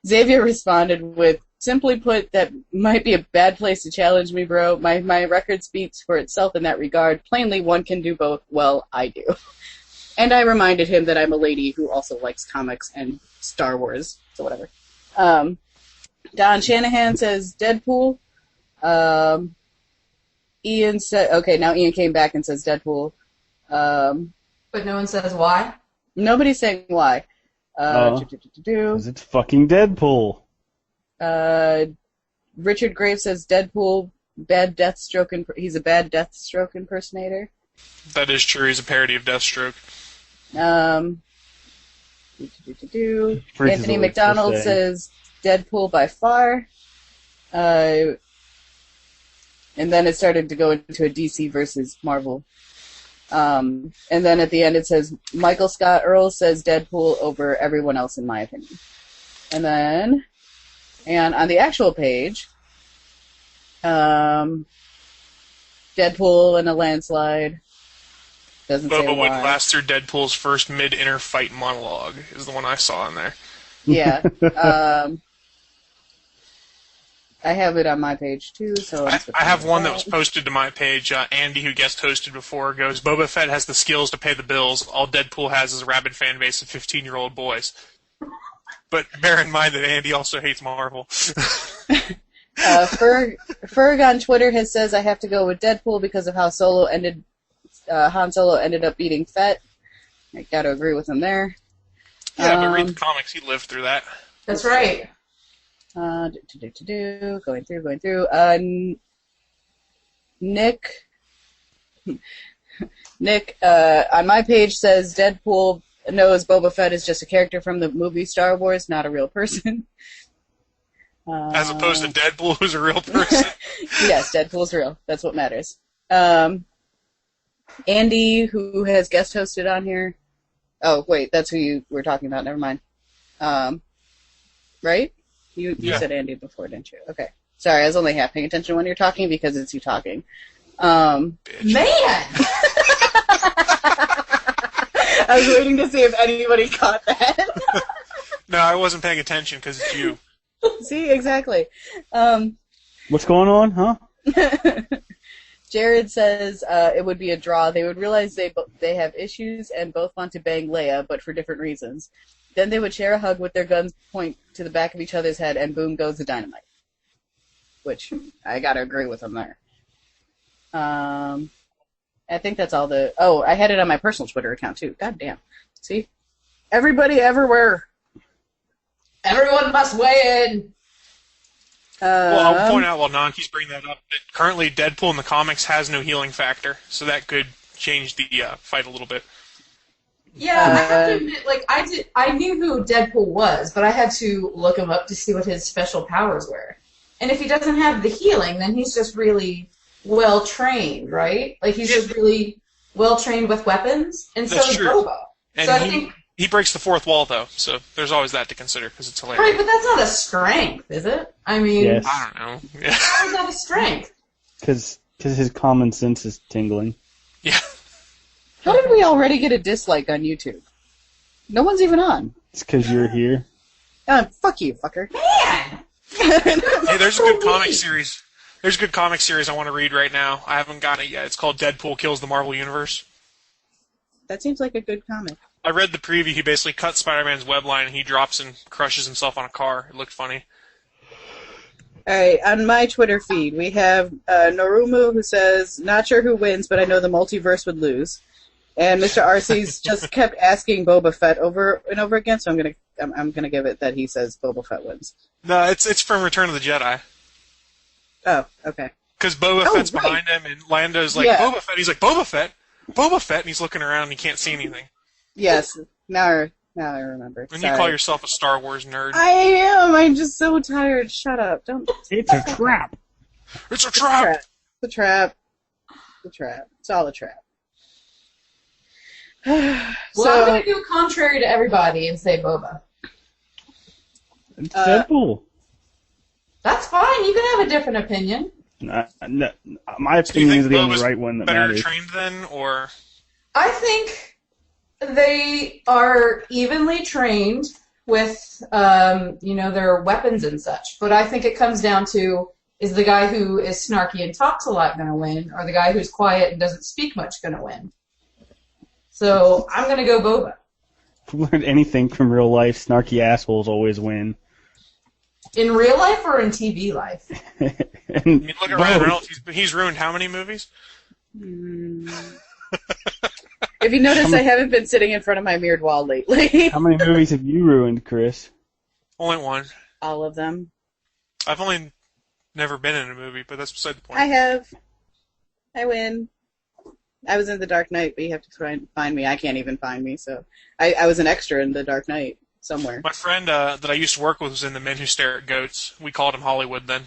Xavier responded with, simply put, that might be a bad place to challenge me, bro. My record speaks for itself in that regard. Plainly, one can do both. Well, I do. And I reminded him that I'm a lady who also likes comics and Star Wars, so whatever. Don Shanahan says Deadpool. Ian said, okay, now Ian came back and says Deadpool. But no one says why? Nobody's saying why. Because it's fucking Deadpool. Richard Graves says Deadpool, he's a bad Deathstroke impersonator. That is true. He's a parody of Deathstroke. Anthony McDonald says Deadpool by far. And then it started to go into a DC versus Marvel. And then at the end it says Michael Scott Earl says Deadpool over everyone else in my opinion. And on the actual page, Deadpool in a landslide. Doesn't say Boba why. would last through Deadpool's first mid-inner fight monologue is the one I saw in there. Yeah. I have it on my page too, so I have one that was posted to my page. Andy, who guest hosted before, goes, Boba Fett has the skills to pay the bills. All Deadpool has is a rabid fan base of 15-year-old boys. But bear in mind that Andy also hates Marvel. Ferg on Twitter says I have to go with Deadpool because of how Han Solo ended up beating Fett. I gotta agree with him there. Yeah, but read the comics. He lived through that. That's right. Going through. Nick on my page says Deadpool knows Boba Fett is just a character from the movie Star Wars, not a real person. As opposed to Deadpool, who's a real person. Yes, Deadpool's real. That's what matters. Andy, who has guest hosted on here. Oh, wait, that's who you were talking about. Never mind. Right? You said Andy before, didn't you? Okay. Sorry, I was only half paying attention when you're talking because it's you talking. Man! I was waiting to see if anybody caught that. No, I wasn't paying attention because it's you. See, exactly. What's going on, huh? Jared says it would be a draw. They would realize they have issues and both want to bang Leia, but for different reasons. Then they would share a hug with their guns point to the back of each other's head, and boom goes the dynamite. Which, I gotta agree with them there. I think that's all the... Oh, I had it on my personal Twitter account, too. God damn. See? Everybody everywhere. Everyone must weigh in. Well, I'll point out while Naki's bringing that up that currently Deadpool in the comics has no healing factor, so that could change the fight a little bit. Yeah, I have to admit, I knew who Deadpool was, but I had to look him up to see what his special powers were. And if he doesn't have the healing, then he's just really well trained, right? Like he's just really well trained with weapons, and so is Boba. And so I think he breaks the fourth wall, though, so there's always that to consider because it's hilarious. right, but that's not a strength, is it? I mean, Yes. I don't know. Yeah. how is that a strength? Because his common sense is tingling. Yeah. How did we already get a dislike on YouTube? No one's even on. It's because you're here. Fuck you, fucker. Man! Hey, there's a good comic series. There's a good comic series I want to read right now. I haven't got it yet. It's called Deadpool Kills the Marvel Universe. That seems like a good comic. I read the preview. He basically cuts Spider-Man's web line and he drops and crushes himself on a car. It looked funny. Alright, on my Twitter feed, we have Norumu who says, not sure who wins, but I know the multiverse would lose. And Mr. Arcee's just kept asking Boba Fett over and over again, so I'm gonna give it that he says Boba Fett wins. No, it's from Return of the Jedi. Oh, okay. Because Boba Fett's behind him, and Lando's like, Boba Fett. He's like, Boba Fett? Boba Fett? And he's looking around and he can't see anything. Yes, now I remember. And you call yourself a Star Wars nerd. I am! I'm just so tired. Shut up. Don't. It's a trap! It's a trap! The trap. The trap. It's all a trap. Well, I'm going to do contrary to everybody and say Boba. It's Deadpool. That's fine. You can have a different opinion. No, my opinion is the only right one that better matters. Trained then, or I think they are evenly trained with, their weapons and such. But I think it comes down to, is the guy who is snarky and talks a lot going to win, or the guy who's quiet and doesn't speak much going to win? So I'm going to go Boba. If we learned anything from real life, snarky assholes always win. In real life or in TV life? I mean, look at Ryan Reynolds. He's ruined how many movies? If you notice, I haven't been sitting in front of my mirrored wall lately. How many movies have you ruined, Chris? Only one. All of them. I've only never been in a movie, but that's beside the point. I have. I win. I was in The Dark Knight, but you have to find me. I can't even find me, so I was an extra in The Dark Knight somewhere. My friend that I used to work with was in The Men Who Stare at Goats. We called him Hollywood then.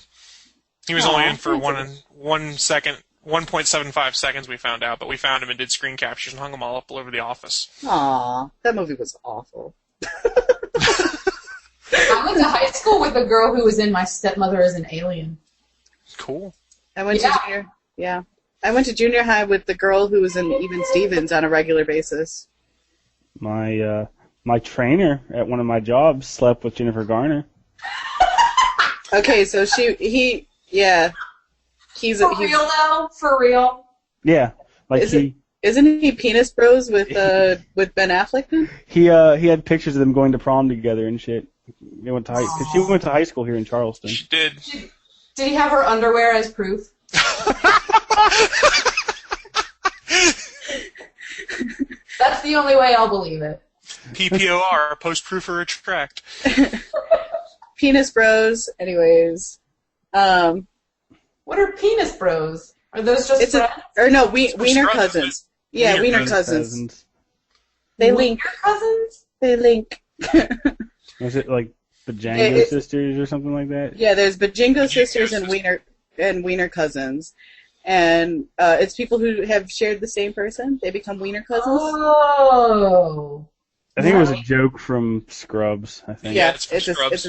He was only in for 1.75 seconds, we found out, but we found him and did screen captures and hung them all up over the office. Aw, that movie was awful. I went to high school with a girl who was in My Stepmother as an Alien. Cool. I went to junior high with the girl who was in Even Stevens on a regular basis. My trainer at one of my jobs slept with Jennifer Garner. Okay, so he's For real though? For real? Yeah, isn't he Penis Bros with Ben Affleck then? He had pictures of them going to prom together and shit. They went to because she went to high school here in Charleston. She did. Did he have her underwear as proof? That's the only way I'll believe it. PPOR, post-proof or retract. Penis Bros. Anyways. What are Penis Bros? Are those just friends? Wiener cousins. Yeah, Wiener cousins. They link. Cousins? They link. Was it like Bajango sisters or something like that? Yeah, there's Bajingo sisters and Wiener cousins. And it's people who have shared the same person. They become Wiener cousins. Oh. I think it was a joke from Scrubs, I think. Yeah, it's a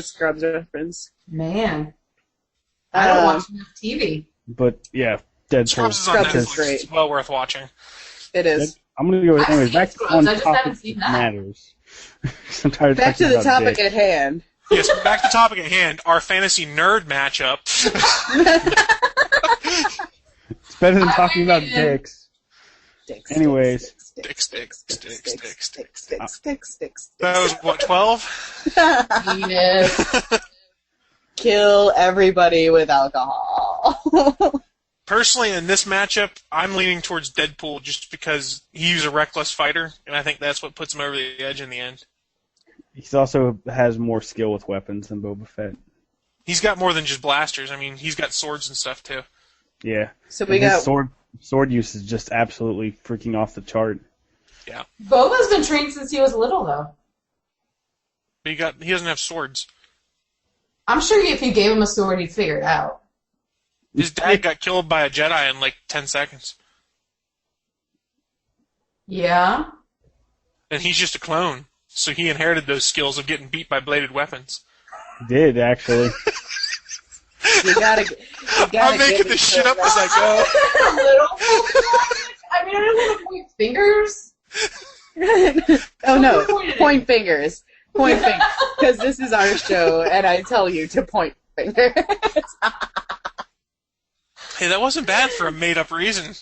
Scrubs reference. Man. I don't watch enough TV. But, yeah, Deadpool. Scrubs is great. It's well worth watching. It is. I'm going to go with, anyways, back to one topic that matters. I'm tired of back to the topic dick. at hand. Yes, back to the topic at hand. Our fantasy nerd matchup. It's better than talking about dicks. Anyways. Sticks. Sticks. That was, what, 12? Penis. Kill everybody with alcohol. Personally, in this matchup, I'm leaning towards Deadpool just because he's a reckless fighter, and I think that's what puts him over the edge in the end. He also has more skill with weapons than Boba Fett. He's got more than just blasters. I mean, he's got swords and stuff, too. Yeah. So we got sword use is just absolutely freaking off the chart. Yeah. Boba's been trained since he was little, though. But he doesn't have swords. I'm sure if you gave him a sword, he'd figure it out. His dad got killed by a Jedi in like 10 seconds. Yeah? And he's just a clone, so he inherited those skills of getting beat by bladed weapons. He did, actually. I'm making this shit up as I go. I mean, I don't want to point fingers. Oh no, point fingers. Point fingers. Because this is our show, and I tell you to point fingers. Hey, that wasn't bad for a made-up reason.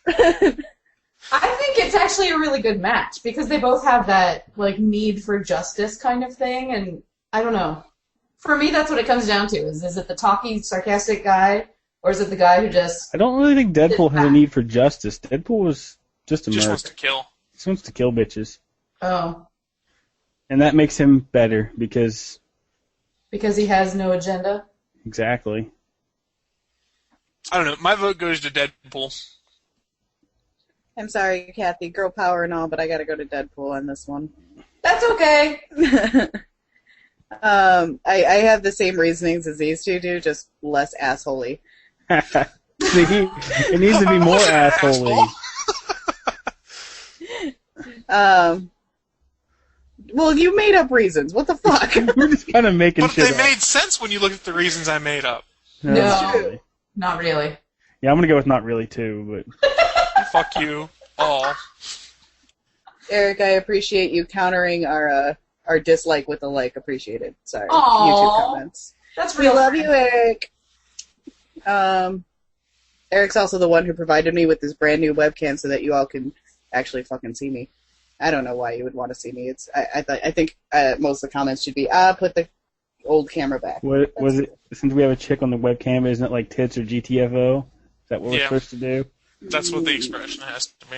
I think it's actually a really good match, because they both have that, like, need for justice kind of thing, and I don't know. For me, that's what it comes down to, is it the talky, sarcastic guy, or is it the guy who just... I don't really think Deadpool has a need for justice. Deadpool was just a merc. Just wants to kill. He just wants to kill bitches. Oh. And that makes him better, because... Because he has no agenda? Exactly. I don't know. My vote goes to Deadpool. I'm sorry, Kathy. Girl power and all, but I gotta go to Deadpool on this one. That's okay. I have the same reasonings as these two do, just less assholey. It needs to be more assholey. Well, you made up reasons. What the fuck? We're just kind of making But shit they up. made sense when you look at the reasons I made up. No, not really. Yeah, I'm gonna go with not really too, but Fuck you all. Eric, I appreciate you countering our dislike with a like. Appreciated. Sorry. Aw. YouTube comments. That's We real. love you, Eric. Eric's also the one who provided me with this brand new webcam so that you all can actually fucking see me. I don't know why you would want to see me. I think most of the comments should be put the old camera back. what was it? Since we have a chick on the webcam, isn't it like tits or GTFO? Is that what we're supposed to do? That's what the expression has to be.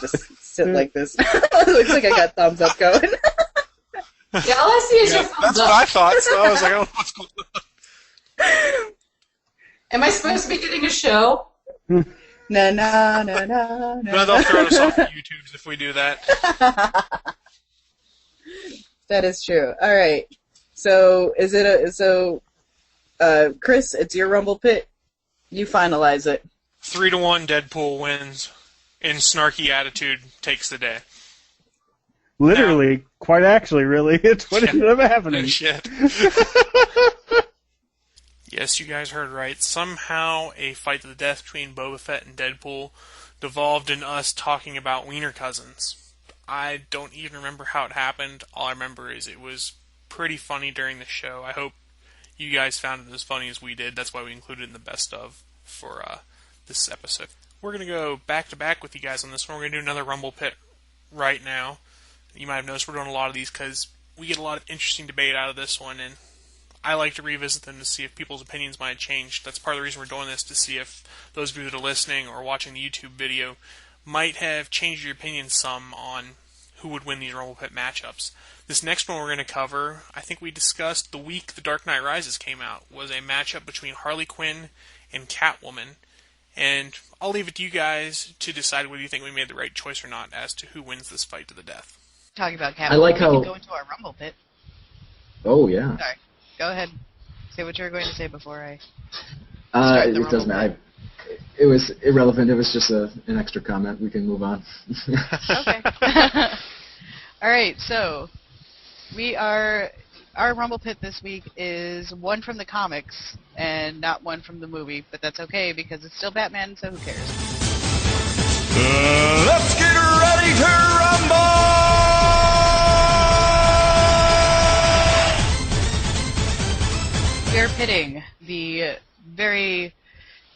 Just sit like this. Looks like I got thumbs up going. Yeah, all I see is your thumbs That's up. what I thought, so I was like, oh, what's going on? Am I supposed to be getting a show? No, no, no, no, no. No, they'll throw us off the YouTubes if we do that. That is true. All right. So Chris, it's your Rumble Pit. You finalize it. 3-1 Deadpool wins, and snarky attitude takes the day. Literally, quite actually, really, it's what ended up happening. No shit. Yes, you guys heard right. Somehow a fight to the death between Boba Fett and Deadpool devolved in us talking about wiener cousins. I don't even remember how it happened. All I remember is it was pretty funny during the show. I hope you guys found it as funny as we did. That's why we included it in the best of for this episode. We're going to go back to back with you guys on this one. We're going to do another Rumble Pit right now. You might have noticed we're doing a lot of these because we get a lot of interesting debate out of this one, and I like to revisit them to see if people's opinions might change. That's part of the reason we're doing this, to see if those of you that are listening or watching the YouTube video might have changed your opinion some on who would win these Rumble Pit matchups. This next one we're going to cover, I think we discussed the week The Dark Knight Rises came out, was a matchup between Harley Quinn and Catwoman. And I'll leave it to you guys to decide whether you think we made the right choice or not as to who wins this fight to the death. Talking about Catwoman, I like we how- can go into our Rumble Pit. Oh, yeah. Sorry. Go ahead. Say what you were going to say before I... It doesn't matter. It was irrelevant. It was just an extra comment. We can move on. Okay. All right, so our Rumble Pit this week is one from the comics and not one from the movie, but that's okay because it's still Batman, so who cares? Let's get ready to rumble! We are pitting the very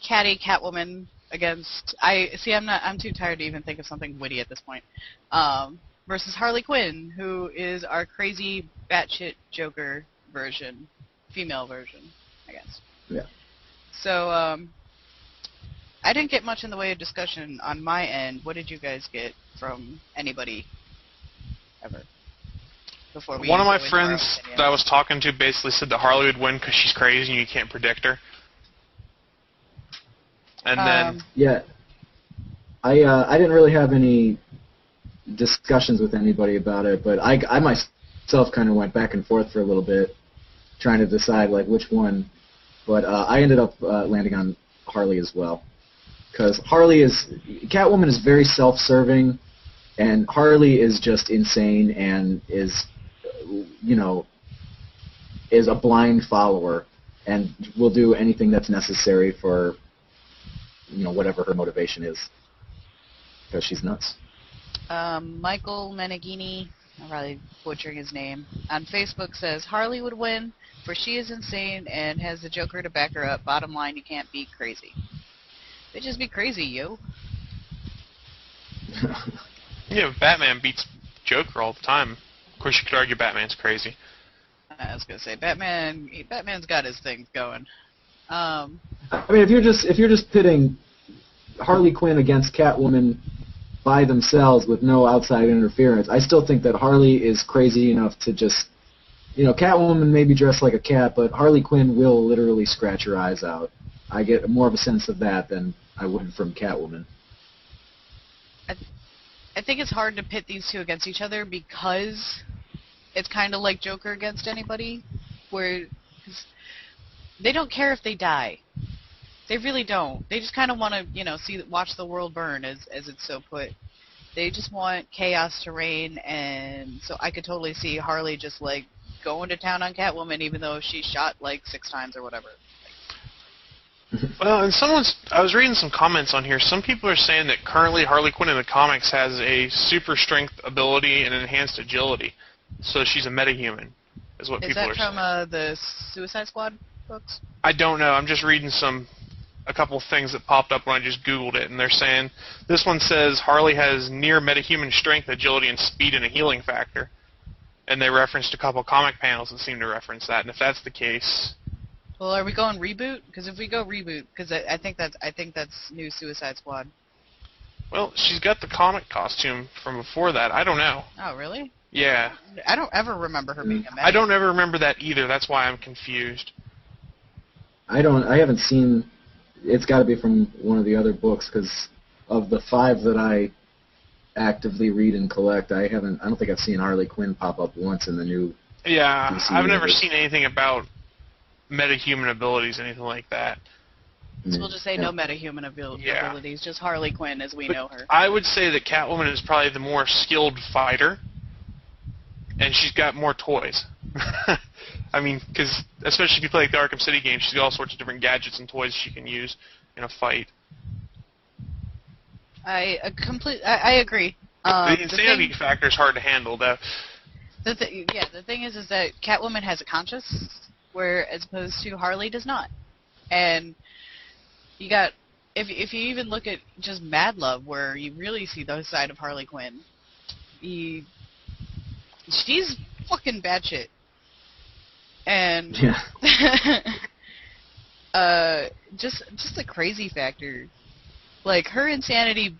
catty Catwoman against I'm too tired to even think of something witty at this point. Versus Harley Quinn, who is our crazy batshit Joker version, female version, I guess. Yeah. So I didn't get much in the way of discussion on my end. What did you guys get from anybody ever? Before we One of go my into our friends opinions? that I was talking to basically said that Harley would win because she's crazy and you can't predict her. And then Yeah. I didn't really have any discussions with anybody about it, but I myself kind of went back and forth for a little bit, trying to decide like which one. But I ended up landing on Harley as well, because Catwoman is very self-serving, and Harley is just insane and is a blind follower and will do anything that's necessary for whatever her motivation is, because she's nuts. Michael Meneghini, I'm probably butchering his name, on Facebook says Harley would win, for she is insane and has the Joker to back her up. Bottom line, you can't beat crazy. They just be crazy, yo. yeah, Batman beats Joker all the time. Of course, you could argue Batman's crazy. I was gonna say Batman's got his things going. I mean, if you're just pitting Harley Quinn against Catwoman by themselves with no outside interference, I still think that Harley is crazy enough to just, Catwoman may be dressed like a cat, but Harley Quinn will literally scratch her eyes out. I get more of a sense of that than I would from Catwoman. I think it's hard to pit these two against each other because it's kind of like Joker against anybody, where they don't care if they die. They really don't. They just kind of want to, watch the world burn, as it's so put. They just want chaos to reign, and so I could totally see Harley just, like, going to town on Catwoman, even though she's shot, like, 6 times or whatever. Well, and I was reading some comments on here. Some people are saying that currently Harley Quinn in the comics has a super strength ability and enhanced agility. So she's a metahuman, is what people are saying. Is that from the Suicide Squad books? I don't know. I'm just reading a couple of things that popped up when I just Googled it, and they're saying, this one says Harley has near metahuman strength, agility, and speed, and a healing factor. And they referenced a couple comic panels that seem to reference that, and if that's the case... Well, are we going reboot? Because if we go reboot, because I think that's new Suicide Squad. Well, she's got the comic costume from before that. I don't know. Oh, really? Yeah. I don't ever remember her being a meta. I don't ever remember that either. That's why I'm confused. I haven't seen... It's got to be from one of the other books, because of the 5 that I actively read and collect, I don't think I've seen Harley Quinn pop up once in the new... Yeah, DC I've never universe. seen anything about metahuman abilities, anything like that. So we'll just say no metahuman abilities, just Harley Quinn as we know her. I would say that Catwoman is probably the more skilled fighter, and she's got more toys. I mean, because especially if you play like the Arkham City game, she's got all sorts of different gadgets and toys she can use in a fight. I agree. The insanity factor is hard to handle, though. The thing is that Catwoman has a conscience, where as opposed to Harley does not. And you got, if you even look at just Mad Love, where you really see the side of Harley Quinn, she's fucking batshit. And just the crazy factor, like her insanity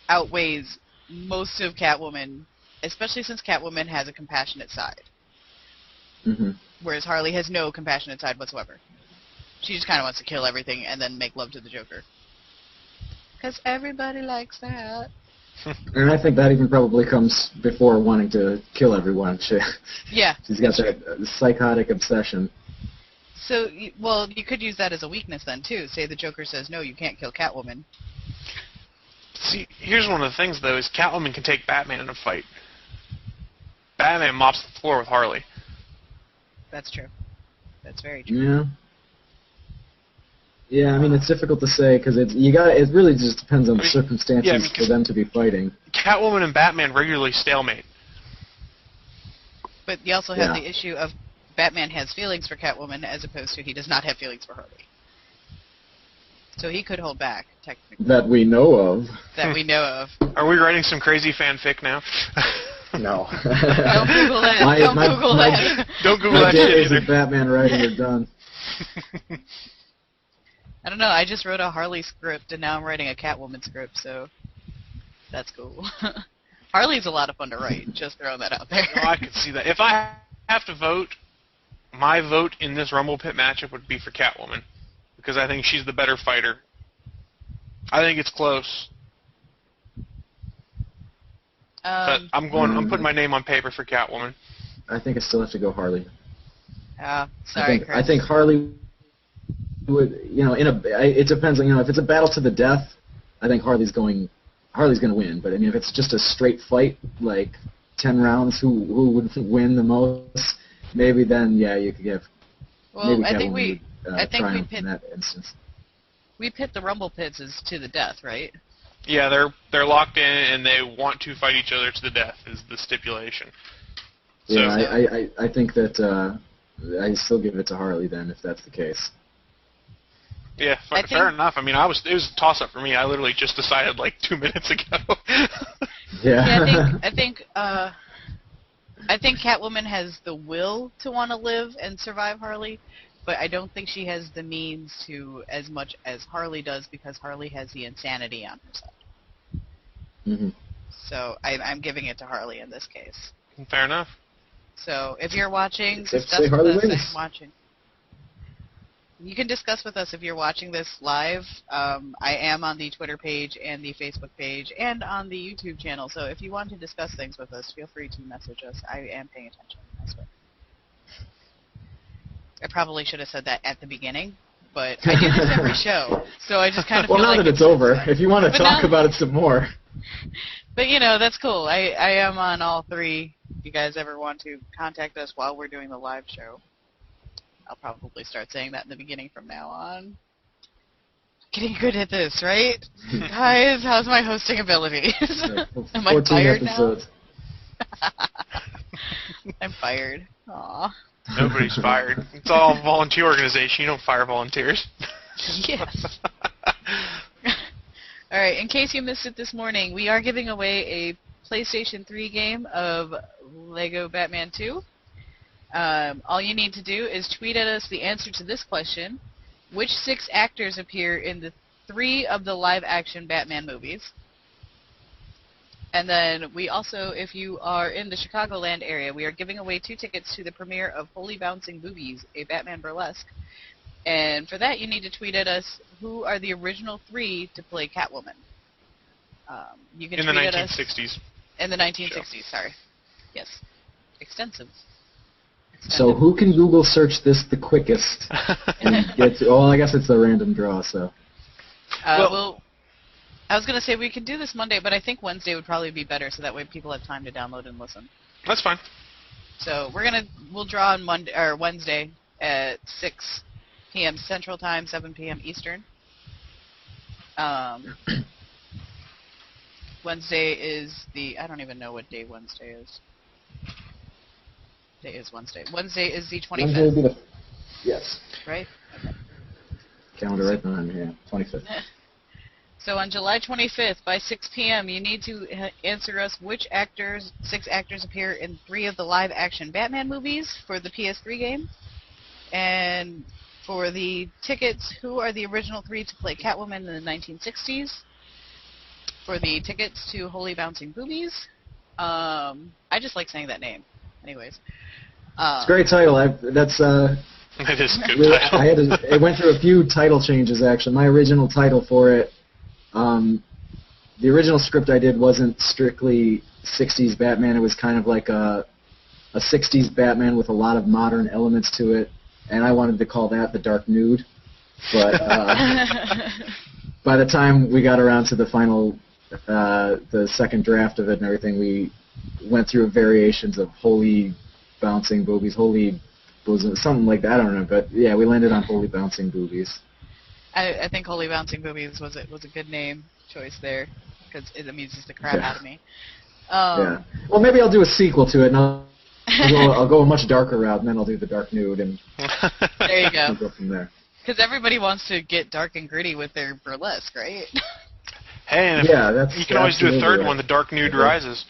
outweighs most of Catwoman, especially since Catwoman has a compassionate side. Mm-hmm. Whereas Harley has no compassionate side whatsoever. She just kind of wants to kill everything and then make love to the Joker. Because everybody likes that. And I think that even probably comes before wanting to kill everyone. She's got that psychotic obsession. So, you could use that as a weakness then, too. Say the Joker says, no, you can't kill Catwoman. See, here's one of the things, though, is Catwoman can take Batman in a fight. Batman mops the floor with Harley. That's true. That's very true. Yeah. Yeah, I mean, it's difficult to say, because it really just depends on the circumstances for them to be fighting. Catwoman and Batman regularly stalemate. But you also have the issue of Batman has feelings for Catwoman as opposed to he does not have feelings for Harley. So he could hold back, technically. That we know of. That we know of. Are we writing some crazy fanfic now? No. Don't Google that. Don't Google that. Don't Google that shit either. Batman writing are done. I don't know, I just wrote a Harley script, and now I'm writing a Catwoman script, so that's cool. Harley's a lot of fun to write, just throwing that out there. Oh, I could see that. If I have to vote, my vote in this Rumble Pit matchup would be for Catwoman, because I think she's the better fighter. I think it's close. But I'm putting my name on paper for Catwoman. I think I still have to go Harley. Sorry, Chris. I think Harley would, it depends on, if it's a battle to the death, I think Harley's going to win. But I mean, if it's just a straight fight, like 10 rounds, who would win the most? Maybe then, you could give. Well, maybe I think we pit in that instance. We pit the Rumble Pits as to the death, right? Yeah, they're locked in and they want to fight each other to the death is the stipulation. So, yeah, I think that I still give it to Harley then if that's the case. Yeah, fair enough. I mean, it was a toss-up for me. I literally just decided like 2 minutes ago. I think Catwoman has the will to want to live and survive Harley, but I don't think she has the means to as much as Harley does because Harley has the insanity on her side. Mm-hmm. So I'm giving it to Harley in this case. Fair enough. So if you're watching, discuss say with Harley us wins. if you're watching. You can discuss with us if you're watching this live. I am on the Twitter page and the Facebook page and on the YouTube channel. So if you want to discuss things with us, feel free to message us. I am paying attention. I swear. I probably should have said that at the beginning, but I do this every show, so I just kind of well, feel now like that it's over, if you want to talk now, about it some more. But that's cool. I am on all three. If you guys ever want to contact us while we're doing the live show, I'll probably start saying that in the beginning from now on. Getting good at this, right? Guys, how's my hosting abilities? Am I fired episodes. Now? I'm fired. Aw. Nobody's fired. It's all a volunteer organization. You don't fire volunteers. Yes. All right, in case you missed it this morning, we are giving away a PlayStation 3 game of Lego Batman 2. All you need to do is tweet at us the answer to this question. Which 6 actors appear in the 3 of the live-action Batman movies? And then we also, if you are in the Chicagoland area, we are giving away 2 tickets to the premiere of Holy Bouncing Boobies, a Batman burlesque. And for that, you need to tweet at us who are the original 3 to play Catwoman. You can in the tweet 1960s. At us in the 1960s, sorry. Yes. Extensive. So who can Google search this the quickest? And get to, I guess it's a random draw, so. Well, I was going to say we could do this Monday, but I think Wednesday would probably be better, so that way people have time to download and listen. That's fine. So we'll draw on Monday or Wednesday at 6 p.m. Central Time, 7 p.m. Eastern. Wednesday is I don't even know what day Wednesday is. Day is Wednesday. Wednesday is the 25th. Wednesday would be yes. Right? Okay. Calendar right behind me, yeah, 25th. So on July 25th by 6 p.m., you need to answer us which 6 actors appear in 3 of the live-action Batman movies for the PS3 game. And for the tickets, who are the original 3 to play Catwoman in the 1960s? For the tickets to Holy Bouncing Boobies. I just like saying that name. Anyways. It's a great title. It is a good title. It went through a few title changes, actually. My original title for it, the original script I did wasn't strictly 60s Batman. It was kind of like a 60s Batman with a lot of modern elements to it, and I wanted to call that the Dark Nude. But by the time we got around to the final, the second draft of it and everything, we went through variations of Holy Bouncing Boobies, Holy Bosom, something like that. I don't know, but yeah, we landed on Holy Bouncing Boobies. I think Holy Bouncing Boobies was a good name choice there, because it amuses the crap out of me. Yeah. Well, maybe I'll do a sequel to it, and I'll go a much darker route, and then I'll do the Dark Nude, and there you go. We'll go from there. Because everybody wants to get dark and gritty with their burlesque, right? Hey, and you can always do a third one, the Dark Nude Rises.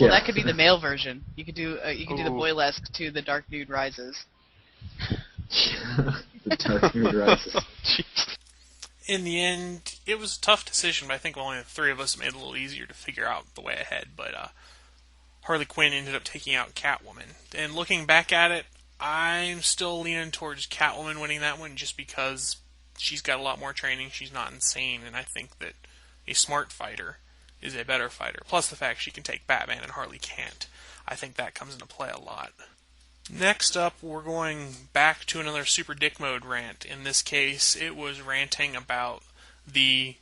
Well, that could be the male version. You could do the boylesque to the Dark Nude Rises. The Dark Nude Rises. In the end, it was a tough decision, but I think only the 3 of us made it a little easier to figure out the way ahead. But Harley Quinn ended up taking out Catwoman. And looking back at it, I'm still leaning towards Catwoman winning that one just because she's got a lot more training. She's not insane, and I think that a smart fighter is a better fighter. Plus the fact she can take Batman and Harley can't. I think that comes into play a lot. Next up, we're going back to another Super Dick Mode rant. In this case, it was ranting about the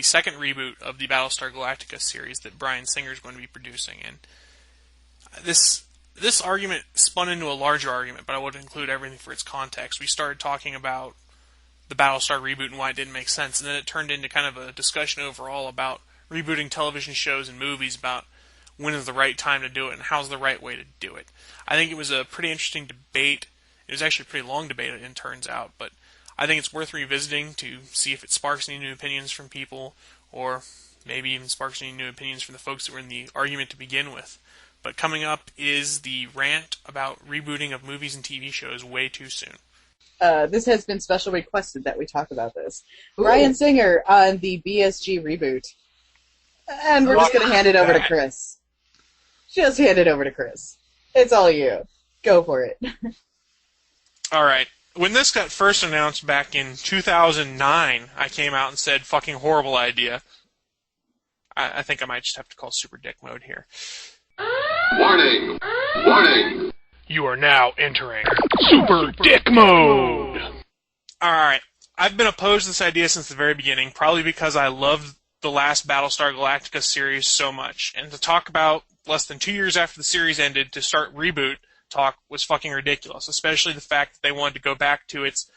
second reboot of the Battlestar Galactica series that Bryan Singer is going to be producing. And this argument spun into a larger argument, but I would include everything for its context. We started talking about the Battlestar reboot and why it didn't make sense, and then it turned into kind of a discussion overall about rebooting television shows and movies, about when is the right time to do it and how's the right way to do it. I think it was a pretty interesting debate. It was actually a pretty long debate, it turns out, but I think it's worth revisiting to see if it sparks any new opinions from people, or maybe even sparks any new opinions from the folks that were in the argument to begin with. But coming up is the rant about rebooting of movies and TV shows way too soon. This has been special requested that we talk about this. Bryan Singer on the BSG reboot. And we're just going to hand it over to Chris. Just hand it over to Chris. It's all you. Go for it. All right. When this got first announced back in 2009, I came out and said, fucking horrible idea. I think I might just have to call Super Dick Mode here. Warning! Warning! You are now entering Super Dick Mode! Alright, I've been opposed to this idea since the very beginning, probably because I loved the last Battlestar Galactica series so much. And to talk about less than 2 years after the series ended to start reboot talk was fucking ridiculous, especially the fact that they wanted to go back to its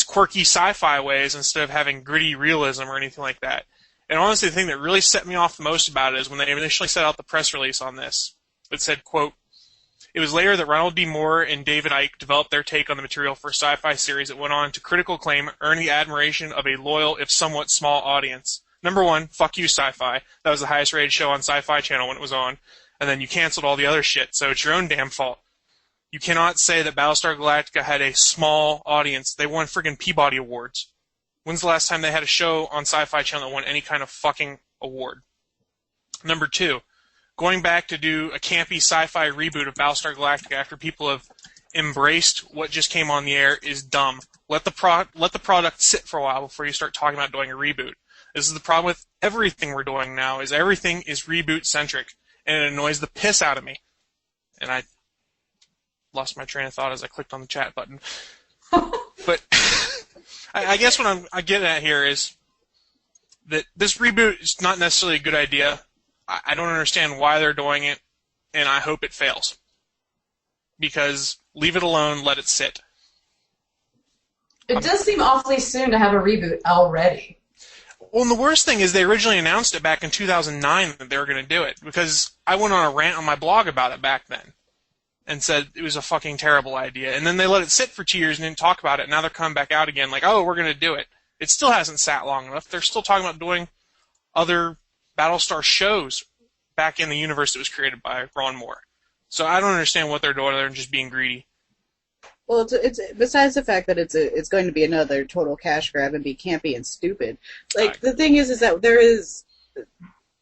quirky sci-fi ways instead of having gritty realism or anything like that. And honestly, the thing that really set me off the most about it is when they initially set out the press release on this. It said, quote, "It was later that Ronald D. Moore and David Icke developed their take on the material for a sci-fi series that went on to critical acclaim, earn the admiration of a loyal, if somewhat small, audience. Number one, fuck you, sci-fi. That was the highest rated show on Sci-Fi Channel when it was on. And then you canceled all the other shit, so it's your own damn fault. You cannot say that Battlestar Galactica had a small audience. They won friggin' Peabody Awards. When's the last time they had a show on Sci-Fi Channel that won any kind of fucking award? Number two, going back to do a campy sci-fi reboot of Battlestar Galactica after people have embraced what just came on the air is dumb. Let the product sit for a while before you start talking about doing a reboot. This is the problem with everything we're doing now, is everything is reboot-centric, and it annoys the piss out of me. And I lost my train of thought as I clicked on the chat button. But I guess what I'm getting at here is that this reboot is not necessarily a good idea. I don't understand why they're doing it, and I hope it fails. Because leave it alone, let it sit. It does seem awfully soon to have a reboot already. Well, and the worst thing is they originally announced it back in 2009 that they were going to do it, because I went on a rant on my blog about it back then and said it was a fucking terrible idea. And then they let it sit for 2 years and didn't talk about it, and now they're coming back out again like, oh, we're going to do it. It still hasn't sat long enough. They're still talking about doing other Battlestar shows back in the universe that was created by Ron Moore. So I don't understand what they're doing other than just being greedy. Well, it's besides the fact that it's going to be another total cash grab and be campy and stupid. Like, the thing is that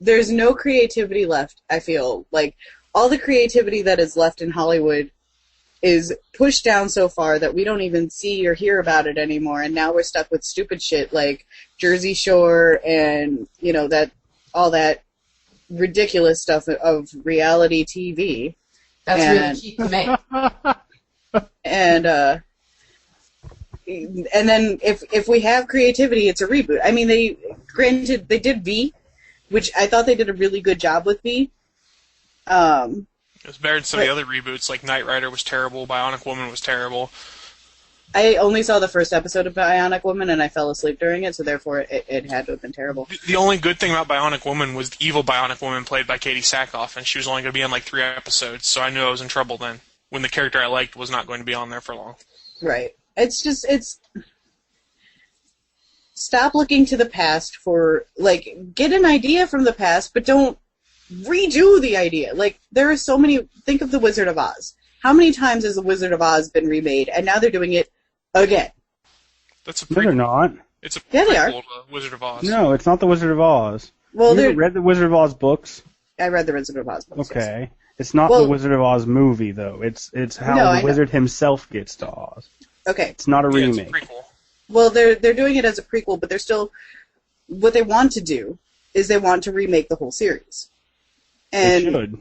there's no creativity left, I feel. Like, all the creativity that is left in Hollywood is pushed down so far that we don't even see or hear about it anymore, and now we're stuck with stupid shit like Jersey Shore and, you know, all that ridiculous stuff of reality TV. That's really cheap to make. And then if we have creativity, it's a reboot. I mean, they did V, which I thought they did a really good job with V. It was better than some of the other reboots, like Knight Rider was terrible, Bionic Woman was terrible. I only saw the first episode of Bionic Woman, and I fell asleep during it, so therefore it had to have been terrible. The only good thing about Bionic Woman was the evil Bionic Woman played by Katie Sackhoff, and she was only going to be in like 3 episodes, so I knew I was in trouble then, when the character I liked was not going to be on there for long. Right. Stop looking to the past for, like, get an idea from the past, but don't redo the idea. Like, there are so many, think of The Wizard of Oz. How many times has The Wizard of Oz been remade, and now they're doing it again? That's a prequel. No, they're not. It's a yeah, they prequel are. to Wizard of Oz. No, it's not The Wizard of Oz. Well, you ever read the Wizard of Oz books? I read the Wizard of Oz books. Okay. Yes. It's not the Wizard of Oz movie, though. It's how the wizard himself gets to Oz. Okay. It's not a remake. It's a prequel. Well, they're doing it as a prequel, but they're still... What they want to do is they want to remake the whole series. And They should.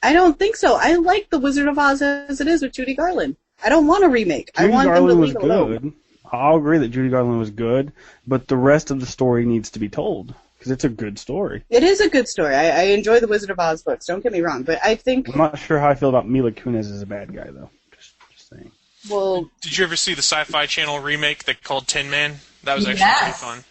I don't think so. I like The Wizard of Oz as it is with Judy Garland. I don't want a remake. Judy I want Garland them to was leave it alone. good. I'll agree that Judy Garland was good, but the rest of the story needs to be told, because it's a good story. It is a good story. I enjoy the Wizard of Oz books, don't get me wrong, but I think... I'm not sure how I feel about Mila Kunis as a bad guy, though. Just saying. Well... Did you ever see the Sci-Fi Channel remake they called Tin Man? That was actually pretty fun.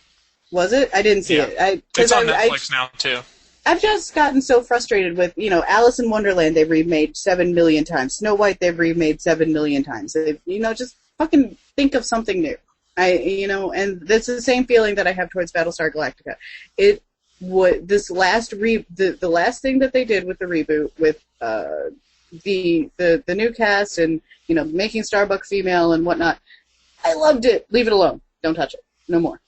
Was it? I didn't see it. It's on Netflix now, too. I've just gotten so frustrated with, Alice in Wonderland they've remade 7 million times. Snow White they've remade 7 million times. Just fucking think of something new. And that's the same feeling that I have towards Battlestar Galactica. The last thing that they did with the reboot with the new cast and making Starbuck female and whatnot, I loved it. Leave it alone. Don't touch it. No more.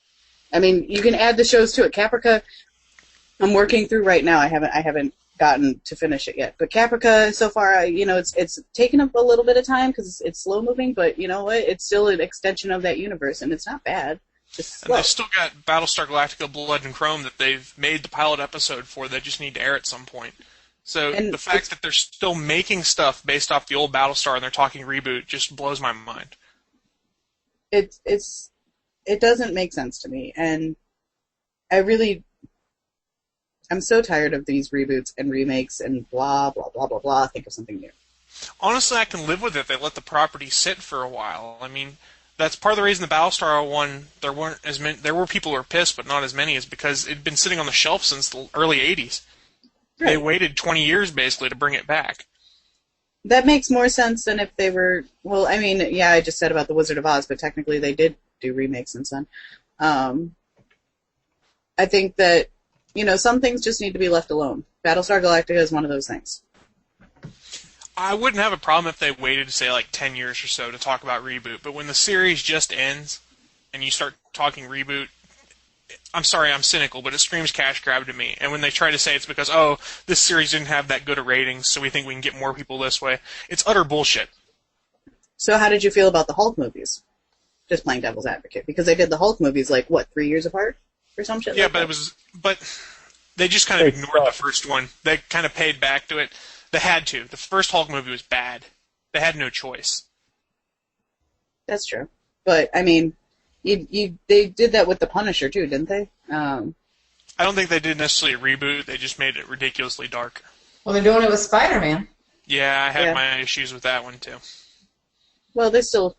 I mean, you can add the shows to it. Caprica, I'm working through right now. I haven't gotten to finish it yet. But Caprica, so far, it's taken up a little bit of time because it's slow moving. But you know what? It's still an extension of that universe, and it's not bad. Just slow. And they've still got Battlestar Galactica: Blood and Chrome that they've made the pilot episode for. They just need to air at some point. So the fact that they're still making stuff based off the old Battlestar and they're talking reboot just blows my mind. It doesn't make sense to me, and I'm so tired of these reboots and remakes and blah blah blah blah blah. Think of something new. Honestly, I can live with it. They let the property sit for a while. I mean, that's part of the reason the Battlestar one there weren't as many. There were people who were pissed, but not as many, is because it'd been sitting on the shelf since the early '80s. Right. They waited 20 years basically to bring it back. That makes more sense than if they were. Well, I mean, yeah, I just said about the Wizard of Oz, but technically they did do remakes since then. I think that some things just need to be left alone. Battlestar Galactica is one of those things. I wouldn't have a problem if they waited, say, like 10 years or so to talk about reboot, but when the series just ends and you start talking reboot, I'm sorry, I'm cynical, but it screams cash grab to me. And when they try to say it's because, this series didn't have that good a ratings, so we think we can get more people this way, it's utter bullshit. So how did you feel about the Hulk movies? Just playing devil's advocate. Because they did the Hulk movies, 3 years apart? Or some shit like that? Yeah, but they just kind of ignored the first one. They kind of paid back to it. They had to. The first Hulk movie was bad. They had no choice. That's true. But, I mean, they did that with The Punisher, too, didn't they? I don't think they did necessarily a reboot. They just made it ridiculously dark. Well, they're doing it with Spider-Man. Yeah, I had my issues with that one, too. Well, they're still...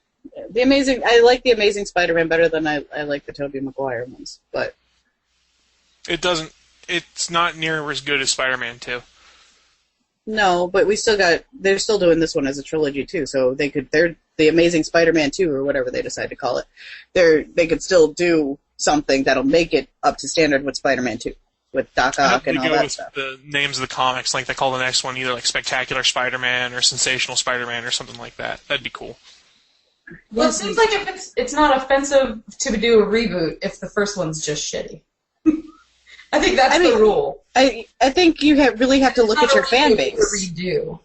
I like The Amazing Spider-Man better than I like the Tobey Maguire ones, but... It's not near as good as Spider-Man 2. No, but they're still doing this one as a trilogy too, so they're the Amazing Spider-Man 2 or whatever they decide to call it. They could still do something that'll make it up to standard with Spider-Man 2, with Doc Ock and all that stuff. The names of the comics, like they call the next one either like Spectacular Spider-Man or Sensational Spider-Man or something like that. That'd be cool. Well, it seems like if it's not offensive to do a reboot if the first one's just shitty. I think that's the rule. I think you really have to look at your fan base. Redo.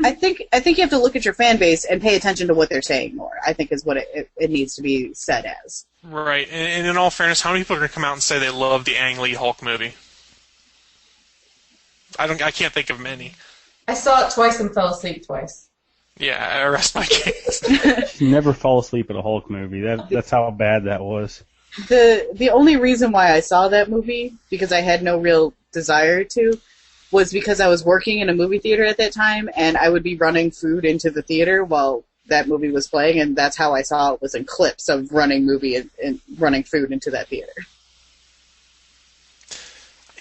I think you have to look at your fan base and pay attention to what they're saying more. I think is what it needs to be said as. Right, and in all fairness, how many people are going to come out and say they love the Ang Lee Hulk movie? I can't think of many. I saw it twice and fell asleep twice. Yeah, I rest my case. You never fall asleep at a Hulk movie. That's how bad that was. The only reason why I saw that movie, because I had no real desire to, was because I was working in a movie theater at that time, and I would be running food into the theater while that movie was playing, and that's how I saw it, was in clips of running running food into that theater.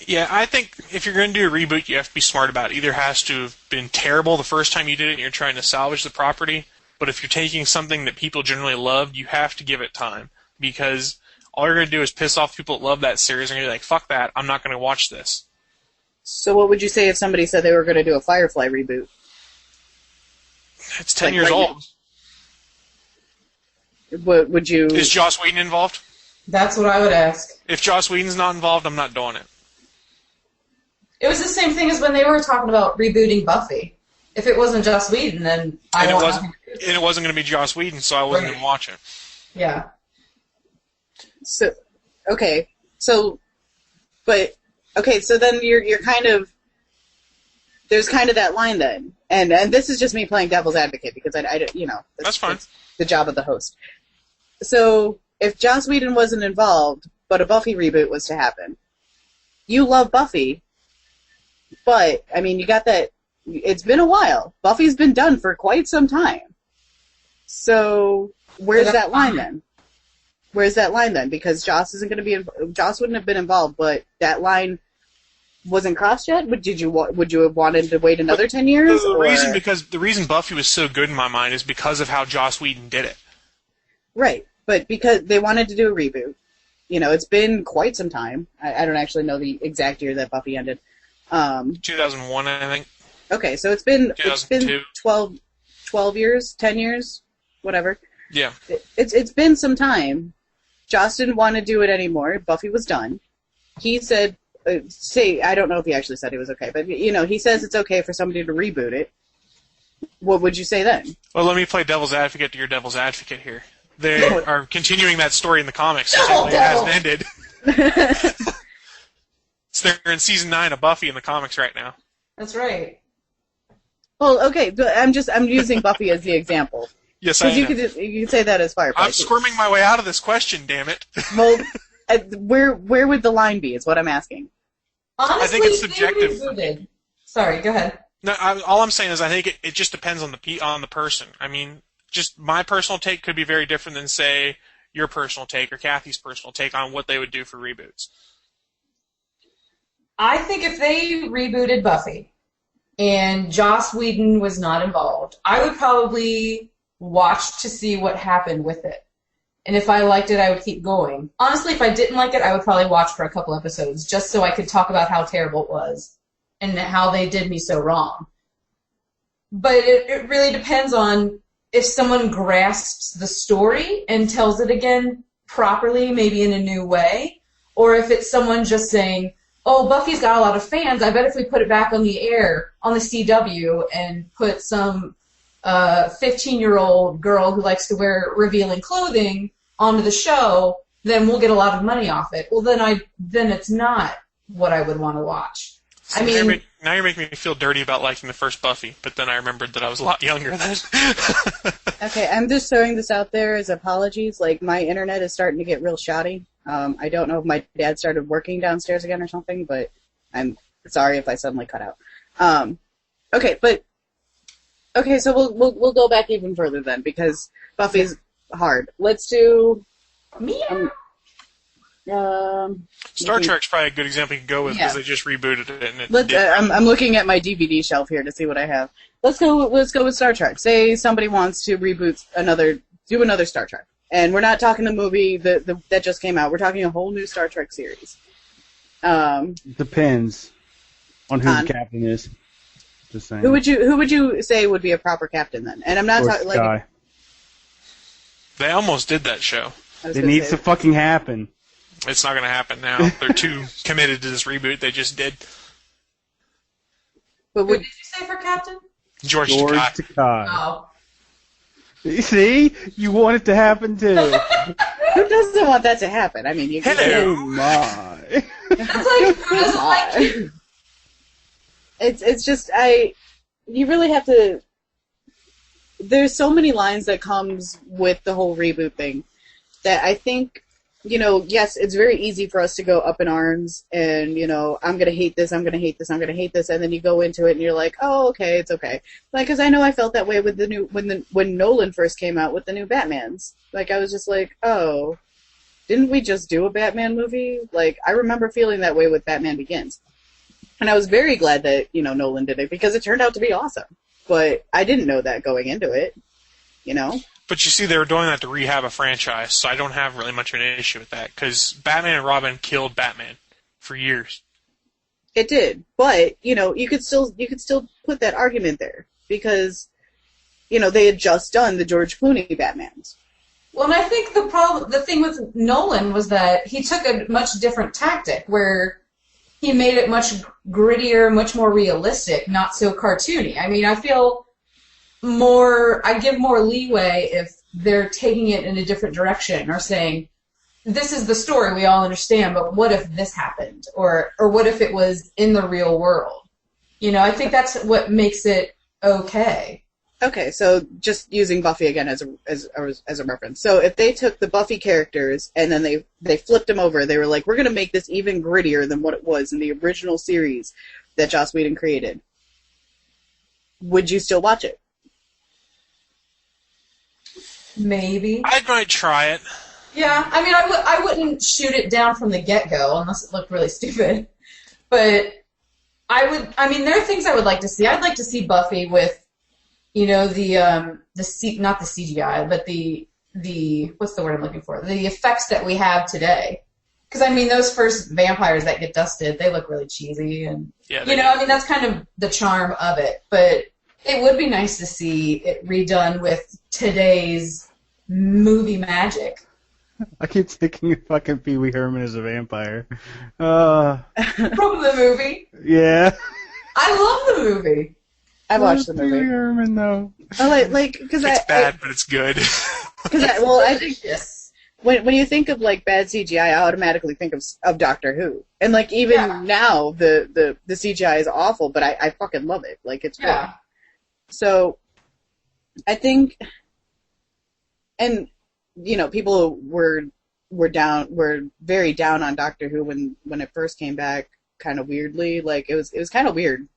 Yeah, I think if you're going to do a reboot, you have to be smart about it. Either has to have been terrible the first time you did it and you're trying to salvage the property, but if you're taking something that people generally loved, you have to give it time, because all you're going to do is piss off people that love that series and you're like, fuck that, I'm not going to watch this. So what would you say if somebody said they were going to do a Firefly reboot? It's 10 years old. Would you... Is Joss Whedon involved? That's what I would ask. If Joss Whedon's not involved, I'm not doing it. It was the same thing as when they were talking about rebooting Buffy. If it wasn't Joss Whedon, then it wasn't going to be Joss Whedon, so I wasn't going to watch it. Yeah. So, okay. So then you're kind of, there's kind of that line then. And this is just me playing devil's advocate, because that's fine. That's the job of the host. So, if Joss Whedon wasn't involved, but a Buffy reboot was to happen, you love Buffy, but, I mean, you got that, it's been a while. Buffy's been done for quite some time. So, where's that line then? Where's that line then? Because Joss wouldn't have been involved, but that line wasn't crossed yet? Would you have wanted to wait another 10 years? The reason Buffy was so good in my mind is because of how Joss Whedon did it. Right, but because they wanted to do a reboot. It's been quite some time. I don't actually know the exact year that Buffy ended. 2001, I think. Okay, so it's been 12 years, 10 years, whatever. Yeah. It's been some time. Joss didn't want to do it anymore. Buffy was done. He said, I don't know if he actually said it was okay, but, he says it's okay for somebody to reboot it. What would you say then? Well, let me play devil's advocate to your devil's advocate here. They are continuing that story in the comics, so it hasn't ended. So they're in season 9 of Buffy in the comics right now. That's right. Well, okay, but I'm using Buffy as the example. Yes, I know. Because you could say that as Firefly. I'm squirming my way out of this question, damn it. Well, where would the line be? Is what I'm asking. Honestly, I think it's subjective. Rebooted. Sorry, go ahead. No, all I'm saying is I think it just depends on the person. I mean, just my personal take could be very different than, say, your personal take or Kathy's personal take on what they would do for reboots. I think if they rebooted Buffy and Joss Whedon was not involved, I would probably watch to see what happened with it. And if I liked it, I would keep going. Honestly, if I didn't like it, I would probably watch for a couple episodes just so I could talk about how terrible it was and how they did me so wrong. But it really depends on if someone grasps the story and tells it again properly, maybe in a new way, or if it's someone just saying, oh, Buffy's got a lot of fans, I bet if we put it back on the air, on the CW, and put some 15-year-old girl who likes to wear revealing clothing onto the show, then we'll get a lot of money off it. Well, then it's not what I would want to watch. So I mean, now you're making me feel dirty about liking the first Buffy, but then I remembered that I was a lot younger then. Okay, I'm just throwing this out there as apologies. Like, my internet is starting to get real shoddy. I don't know if my dad started working downstairs again or something, but I'm sorry if I suddenly cut out. Okay, so we'll go back even further then, because Buffy's hard. Let's do Star Trek's probably a good example you can go with because they just rebooted it. And I'm looking at my DVD shelf here to see what I have. Let's go with Star Trek. Say somebody wants to reboot do another Star Trek, and we're not talking the movie that just came out. We're talking a whole new Star Trek series. Depends on who the captain is. Just saying. Who would you say would be a proper captain then? And I'm not talking like. They almost did that show. It needs to fucking happen. It's not going to happen now. They're too committed to this reboot they just did. But what did you say for captain? George Takei. Oh. See? You want it to happen too. Who doesn't want that to happen? I mean, you can. Oh my. That's like, who doesn't like you? It's just, you really have to, there's so many lines that comes with the whole reboot thing that I think, yes, it's very easy for us to go up in arms and, I'm going to hate this, I'm going to hate this, I'm going to hate this, and then you go into it and you're like, oh, okay, it's okay. Like, because I know I felt that way with the new, when Nolan first came out with the new Batmans. Like, I was just like, oh, didn't we just do a Batman movie? Like, I remember feeling that way with Batman Begins. And I was very glad that, Nolan did it because it turned out to be awesome. But I didn't know that going into it, But you see, they were doing that to rehab a franchise, so I don't have really much of an issue with that, because Batman and Robin killed Batman for years. It did, but, you could still put that argument there, because, they had just done the George Clooney Batmans. Well, and I think the thing with Nolan was that he took a much different tactic, where he made it much grittier, much more realistic, not so cartoony. I mean, I feel I give more leeway if they're taking it in a different direction or saying, this is the story we all understand, but what if this happened? Or what if it was in the real world? I think that's what makes it okay. Okay, so just using Buffy again as a reference. So if they took the Buffy characters and then they flipped them over, they were like, we're going to make this even grittier than what it was in the original series that Joss Whedon created. Would you still watch it? Maybe. I might try it. Yeah, I mean, I wouldn't shoot it down from the get-go unless it looked really stupid. But there are things I would like to see. I'd like to see Buffy with, not the CGI, but the what's the word I'm looking for? The effects that we have today. Because, those first vampires that get dusted, they look really cheesy. And, that's kind of the charm of it. But it would be nice to see it redone with today's movie magic. I keep thinking of fucking Pee Wee Herman as a vampire. From the movie? Yeah. I love the movie. I watched the movie. Pee Wee Herman, though. Oh, because it's bad, but it's good. I think when you think of like bad CGI, I automatically think of Doctor Who, and like even now the CGI is awful, but I fucking love it. Like it's great. So I think, and you know, people were very down on Doctor Who when it first came back, kind of weirdly. Like it was kind of weird.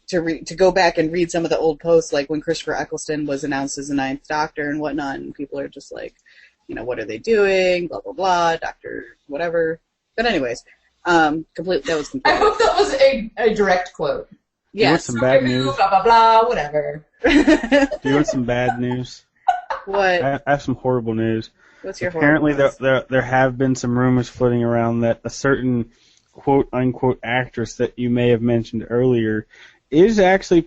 To go back and read some of the old posts, like when Christopher Eccleston was announced as the Ninth Doctor and whatnot, and people are just like, you know, what are they doing? Blah blah blah. Doctor whatever. But anyways, that was complete. I hope that was a direct quote. Yeah. You want some bad news? Blah blah blah. Whatever. Do you want some bad news? What? I have some horrible news. What's your Apparently horrible news? there have been some rumors floating around that a certain quote unquote actress that you may have mentioned earlier is actually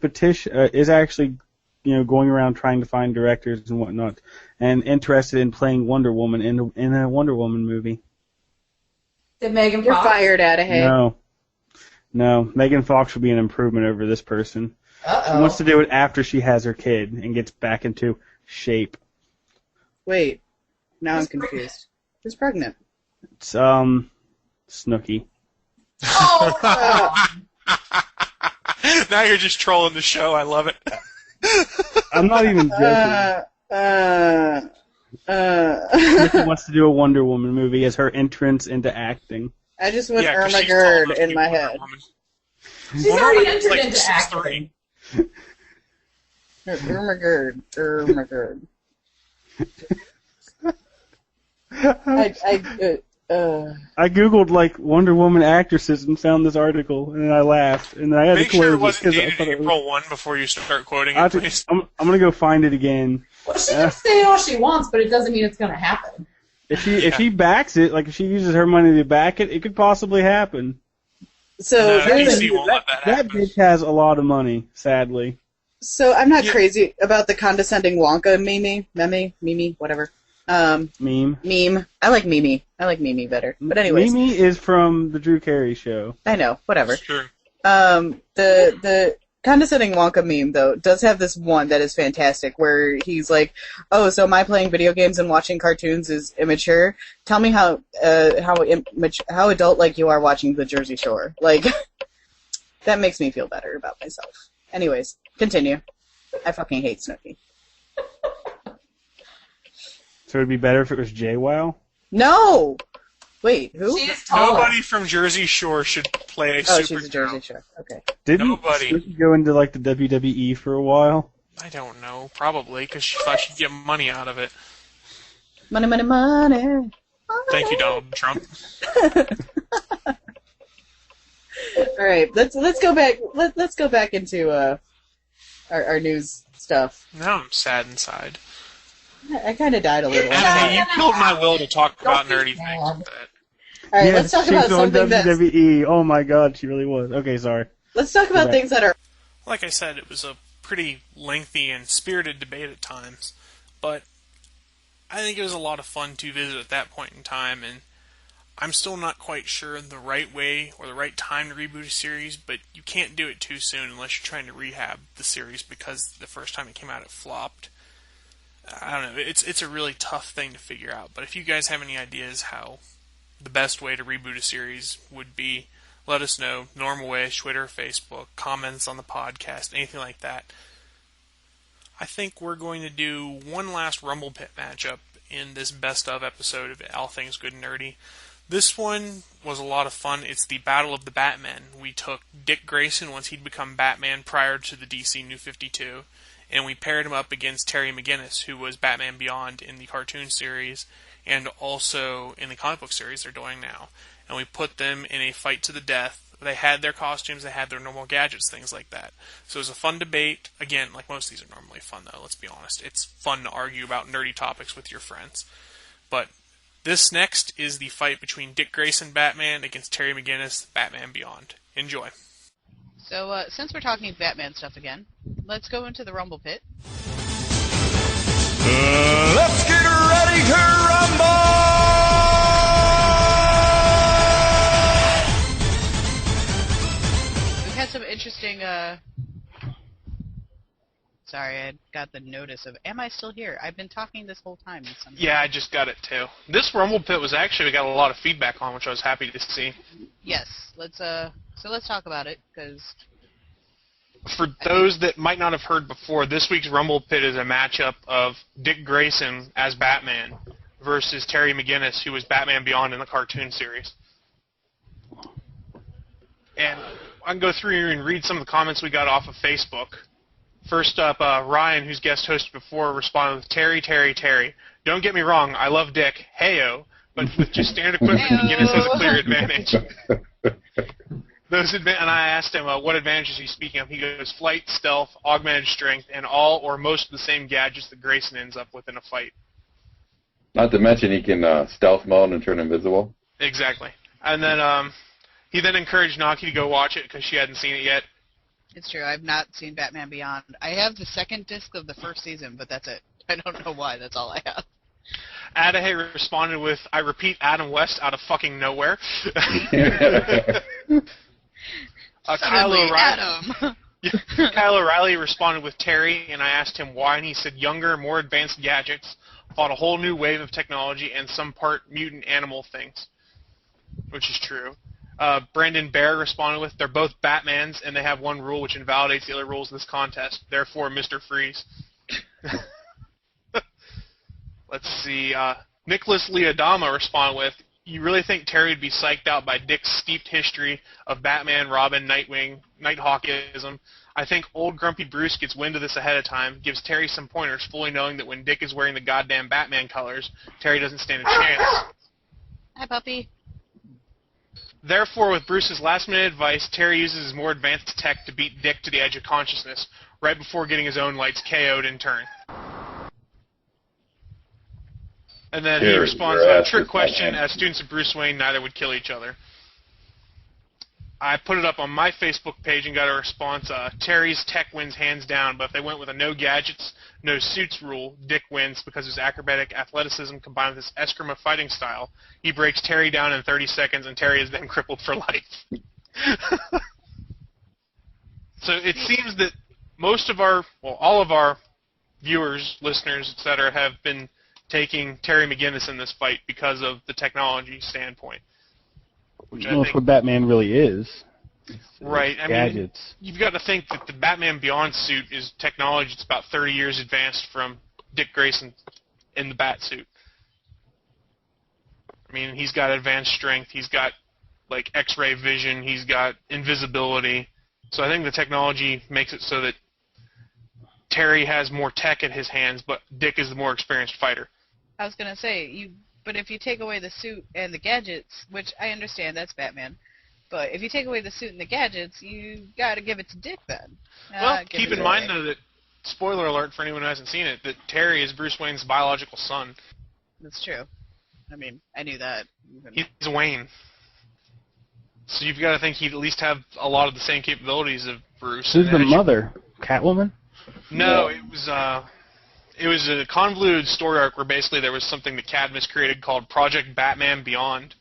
going around trying to find directors and whatnot, and interested in playing Wonder Woman in a Wonder Woman movie. Did Megan Fox? You're fired, Adahy. No, Megan Fox would be an improvement over this person. Uh-oh. She wants to do it after she has her kid and gets back into shape. Wait, now I'm confused. Who's pregnant? It's Snooki. Oh. Now you're just trolling the show. I love it. I'm not even joking. Snooki wants to do a Wonder Woman movie as her entrance into acting. I just went Irma Gerd in my head. She's already entered into acting. Irma Gerd. I googled like Wonder Woman actresses and found this article, and I laughed, and I had to close sure it it wasn't because dated April 1 before you start quoting it. Please. I'm gonna go find it again. Well, she can say all she wants, but it doesn't mean it's gonna happen. If she backs it, like if she uses her money to back it, it could possibly happen. So that bitch has a lot of money, sadly. So I'm not crazy about the condescending Wonka meme, whatever. Meme. I like Mimi. I like Mimi better. But anyways. Mimi is from the Drew Carey show. I know, whatever. Sure. The condescending Wonka meme, though, does have this one that is fantastic, where he's like, oh, so my playing video games and watching cartoons is immature? Tell me how adult-like you are watching The Jersey Shore. Like, that makes me feel better about myself. Anyways, continue. I fucking hate Snooki. So it'd be better if it was JWoww? No! Wait, who? Nobody from Jersey Shore should play a superhero. She's a Jersey Shore. Okay. Didn't Snooki go into like the WWE for a while? I don't know. Probably, because she thought she'd get money out of it. Money, money, money. Thank you, Donald Trump. All right, let's go back. Let's go back into our news stuff. Now I'm sad inside. I kind of died a little. Adahy, you killed my will to talk about nerdy things with that. All right, let's talk about something that's... WWE. Oh my god, she really was. Okay, sorry. Let's talk about things that are... Like I said, it was a pretty lengthy and spirited debate at times, but I think it was a lot of fun to visit at that point in time, and I'm still not quite sure the right way or the right time to reboot a series, but you can't do it too soon unless you're trying to rehab the series because the first time it came out it flopped. I don't know, it's a really tough thing to figure out, but if you guys have any ideas how the best way to reboot a series would be, let us know. Normal ways, Twitter, Facebook, comments on the podcast, anything like that. I think we're going to do one last Rumble Pit matchup in this best of episode of All Things Good and Nerdy. This one was a lot of fun. It's the Battle of the Batmen. We took Dick Grayson once he'd become Batman prior to the DC New 52, and we paired him up against Terry McGinnis, who was Batman Beyond in the cartoon series, and also in the comic book series they're doing now. And we put them in a fight to the death. They had their costumes, they had their normal gadgets, things like that. So it was a fun debate. Again, like most of these are normally fun, though, let's be honest. It's fun to argue about nerdy topics with your friends. But this next is the fight between Dick Grayson Batman against Terry McGinnis Batman Beyond. Enjoy. So, since we're talking Batman stuff again, let's go into the Rumble Pit. Let's get ready to rumble! We've had some interesting Sorry, I got the notice of, am I still here? I've been talking this whole time. Yeah, I just got it too. This Rumble Pit was actually, we got a lot of feedback on, which I was happy to see. Yes, let's talk about it, because... For those that might not have heard before, this week's Rumble Pit is a matchup of Dick Grayson as Batman versus Terry McGinnis, who was Batman Beyond in the cartoon series. And I can go through and read some of the comments we got off of Facebook. First up, Ryan, who's guest hosted before, responded with, Terry. Don't get me wrong, I love Dick. Heyo. But with just standard equipment, McGinnis has a clear advantage. And I asked him what advantages he's speaking of. He goes, flight, stealth, augmented strength, and all or most of the same gadgets that Grayson ends up with in a fight. Not to mention he can stealth mode and turn invisible. Exactly. And then he then encouraged Naki to go watch it because she hadn't seen it yet. It's true. I've not seen Batman Beyond. I have the second disc of the first season, but that's it. I don't know why. That's all I have. Adahy responded with, I repeat, Adam West out of fucking nowhere. Kyle O'Reilly responded with Terry, and I asked him why, and he said younger, more advanced gadgets, fought a whole new wave of technology, and some part mutant animal things, which is true. Brandon Bear responded with, they're both Batmans, and they have one rule which invalidates the other rules of this contest. Therefore, Mr. Freeze. Let's see. Nicholas Leodama responded with, you really think Terry would be psyched out by Dick's steeped history of Batman, Robin, Nightwing, Nighthawkism? I think old grumpy Bruce gets wind of this ahead of time, gives Terry some pointers, fully knowing that when Dick is wearing the goddamn Batman colors, Terry doesn't stand a chance. Hi, puppy. Therefore, with Bruce's last-minute advice, Terry uses his more advanced tech to beat Dick to the edge of consciousness, right before getting his own lights KO'd in turn. And then he responds, a trick question, as students of Bruce Wayne neither would kill each other. I put it up on my Facebook page and got a response, Terry's tech wins hands down, but if they went with a no gadgets, no suits rule, Dick wins because his acrobatic athleticism combined with his Eskrima fighting style. He breaks Terry down in 30 seconds, and Terry is then crippled for life. So it seems that all of our viewers, listeners, etc., have been taking Terry McGinnis in this fight because of the technology standpoint. That's what Batman really is. Right. I gadgets. mean, you've got to think that the Batman Beyond suit is technology that's about 30 years advanced from Dick Grayson in the bat suit. I mean, he's got advanced strength. He's got, like, X-ray vision. He's got invisibility. So I think the technology makes it so that Terry has more tech at his hands, but Dick is the more experienced fighter. I was going to say, but if you take away the suit and the gadgets, which I understand, that's Batman, but if you take away the suit and the gadgets, you got to give it to Dick then. Well, keep in mind, though, that, spoiler alert for anyone who hasn't seen it, that Terry is Bruce Wayne's biological son. That's true. I mean, I knew that. He's Wayne. So you've got to think he'd at least have a lot of the same capabilities of Bruce. Who's the mother? Catwoman? No, it was a convoluted story arc where basically there was something that Cadmus created called Project Batman Beyond,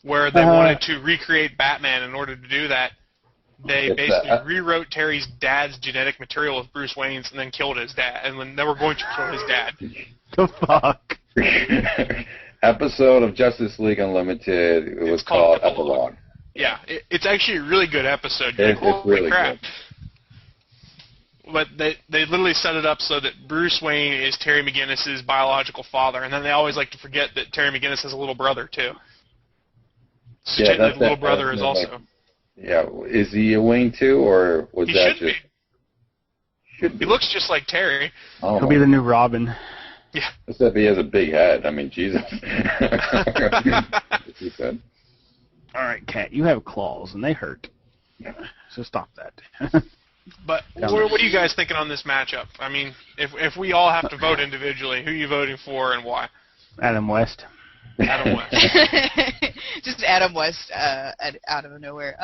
where they wanted to recreate Batman. In order to do that, they basically rewrote Terry's dad's genetic material with Bruce Wayne's and then killed his dad. And when they were going to kill his dad. The fuck? Episode of Justice League Unlimited. It was called Epilogue. Yeah, it's actually a really good episode. It's really crap. good. But they literally set it up so that Bruce Wayne is Terry McGinnis' biological father, and then they always like to forget that Terry McGinnis has a little brother, too. So Yeah, the little brother is also... Yeah, is he a Wayne, too, or was he that should just... Be. He looks just like Terry. Oh, He'll be the new Robin. Yeah. Except he has a big head. I mean, Jesus. He said. All right, Cat, you have claws, and they hurt. So stop that. But what are you guys thinking on this matchup? I mean, if we all have to vote individually, who are you voting for and why? Adam West. Adam West. Just Adam West out of nowhere.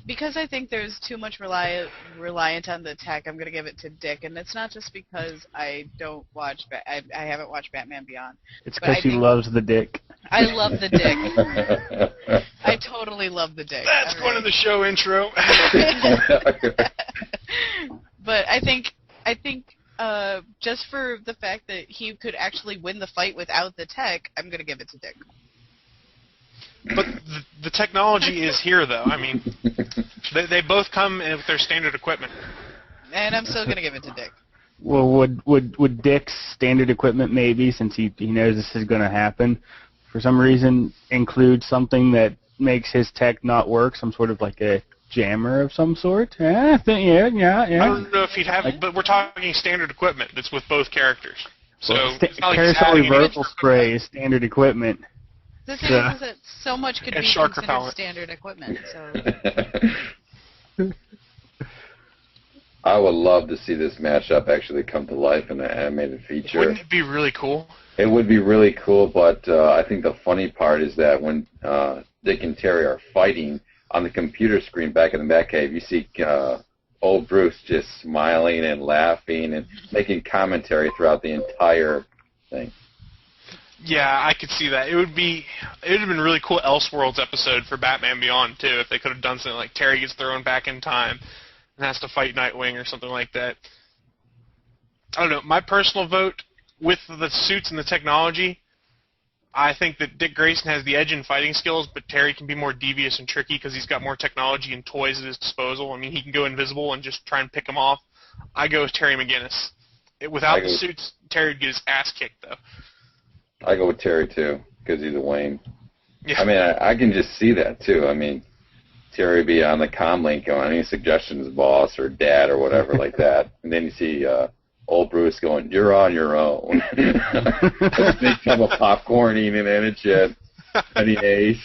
Because I think there's too much reliant on the tech, I'm gonna give it to Dick, and it's not just because I don't watch I haven't watched Batman Beyond. It's because he loves the Dick. I love the dick. I totally love the dick. That's going to the show intro. But I think just for the fact that he could actually win the fight without the tech, I'm going to give it to Dick. But the technology is here, though. I mean, they both come with their standard equipment. And I'm still going to give it to Dick. Well, would Dick's standard equipment maybe, since he knows this is going to happen, for some reason include something that makes his tech not work, some sort of like a jammer of some sort? Yeah. I don't know if he'd have, but we're talking standard equipment that's with both characters. So carousel reversal spray is standard equipment. The thing is that so much could be considered repellent. Standard equipment. So. I would love to see this matchup actually come to life in an animated feature. Wouldn't it be really cool? It would be really cool, but I think the funny part is that when Dick and Terry are fighting on the computer screen back in the Batcave, you see old Bruce just smiling and laughing and making commentary throughout the entire thing. Yeah, I could see that. It would have been a really cool Elseworlds episode for Batman Beyond too, if they could have done something like Terry gets thrown back in time and has to fight Nightwing or something like that. I don't know. My personal vote, with the suits and the technology, I think that Dick Grayson has the edge in fighting skills, but Terry can be more devious and tricky because he's got more technology and toys at his disposal. I mean, he can go invisible and just try and pick them off. I go with Terry McGinnis. Without the suits, Terry would get his ass kicked, though. I go with Terry, too, because he's a Wayne. Yeah. I mean, I can just see that, too. I mean, Terry would be on the comm link going, any suggestions, boss, or dad, or whatever like that. And then you see old Bruce going, you're on your own. They come a popcorn eating and a chip, and he ace.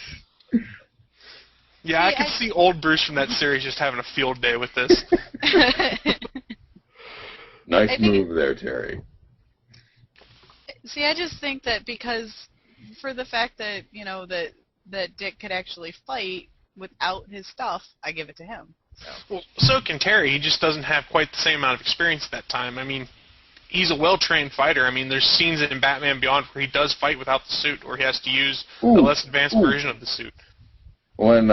Yeah, I could see old Bruce from that series just having a field day with this. Nice move there, Terry. See, I just think that because for the fact that, that Dick could actually fight without his stuff, I give it to him. So. Well, so can Terry. He just doesn't have quite the same amount of experience at that time. I mean, he's a well-trained fighter. I mean, there's scenes in Batman Beyond where he does fight without the suit, or he has to use a less advanced version of the suit. When,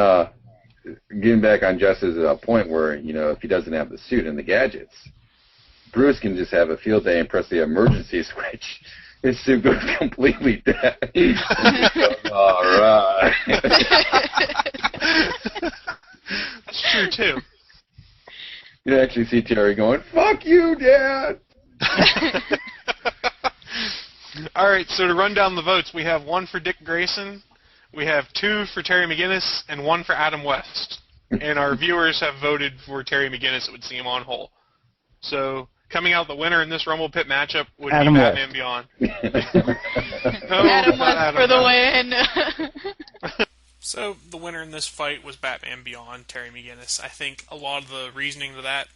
getting back on Jess's point where, if he doesn't have the suit and the gadgets, Bruce can just have a field day and press the emergency switch. His suit goes completely dead. All right. That's true, too. You actually see Terry going, fuck you, Dad! All right, so to run down the votes, we have 1 for Dick Grayson, we have 2 for Terry McGinnis, and 1 for Adam West. And our viewers have voted for Terry McGinnis. It would seem on whole. So coming out the winner in this Rumble Pit matchup would Adam be West. Batman Beyond. Adam West for the win. So the winner in this fight was Batman Beyond, Terry McGinnis. I think a lot of the reasoning to that,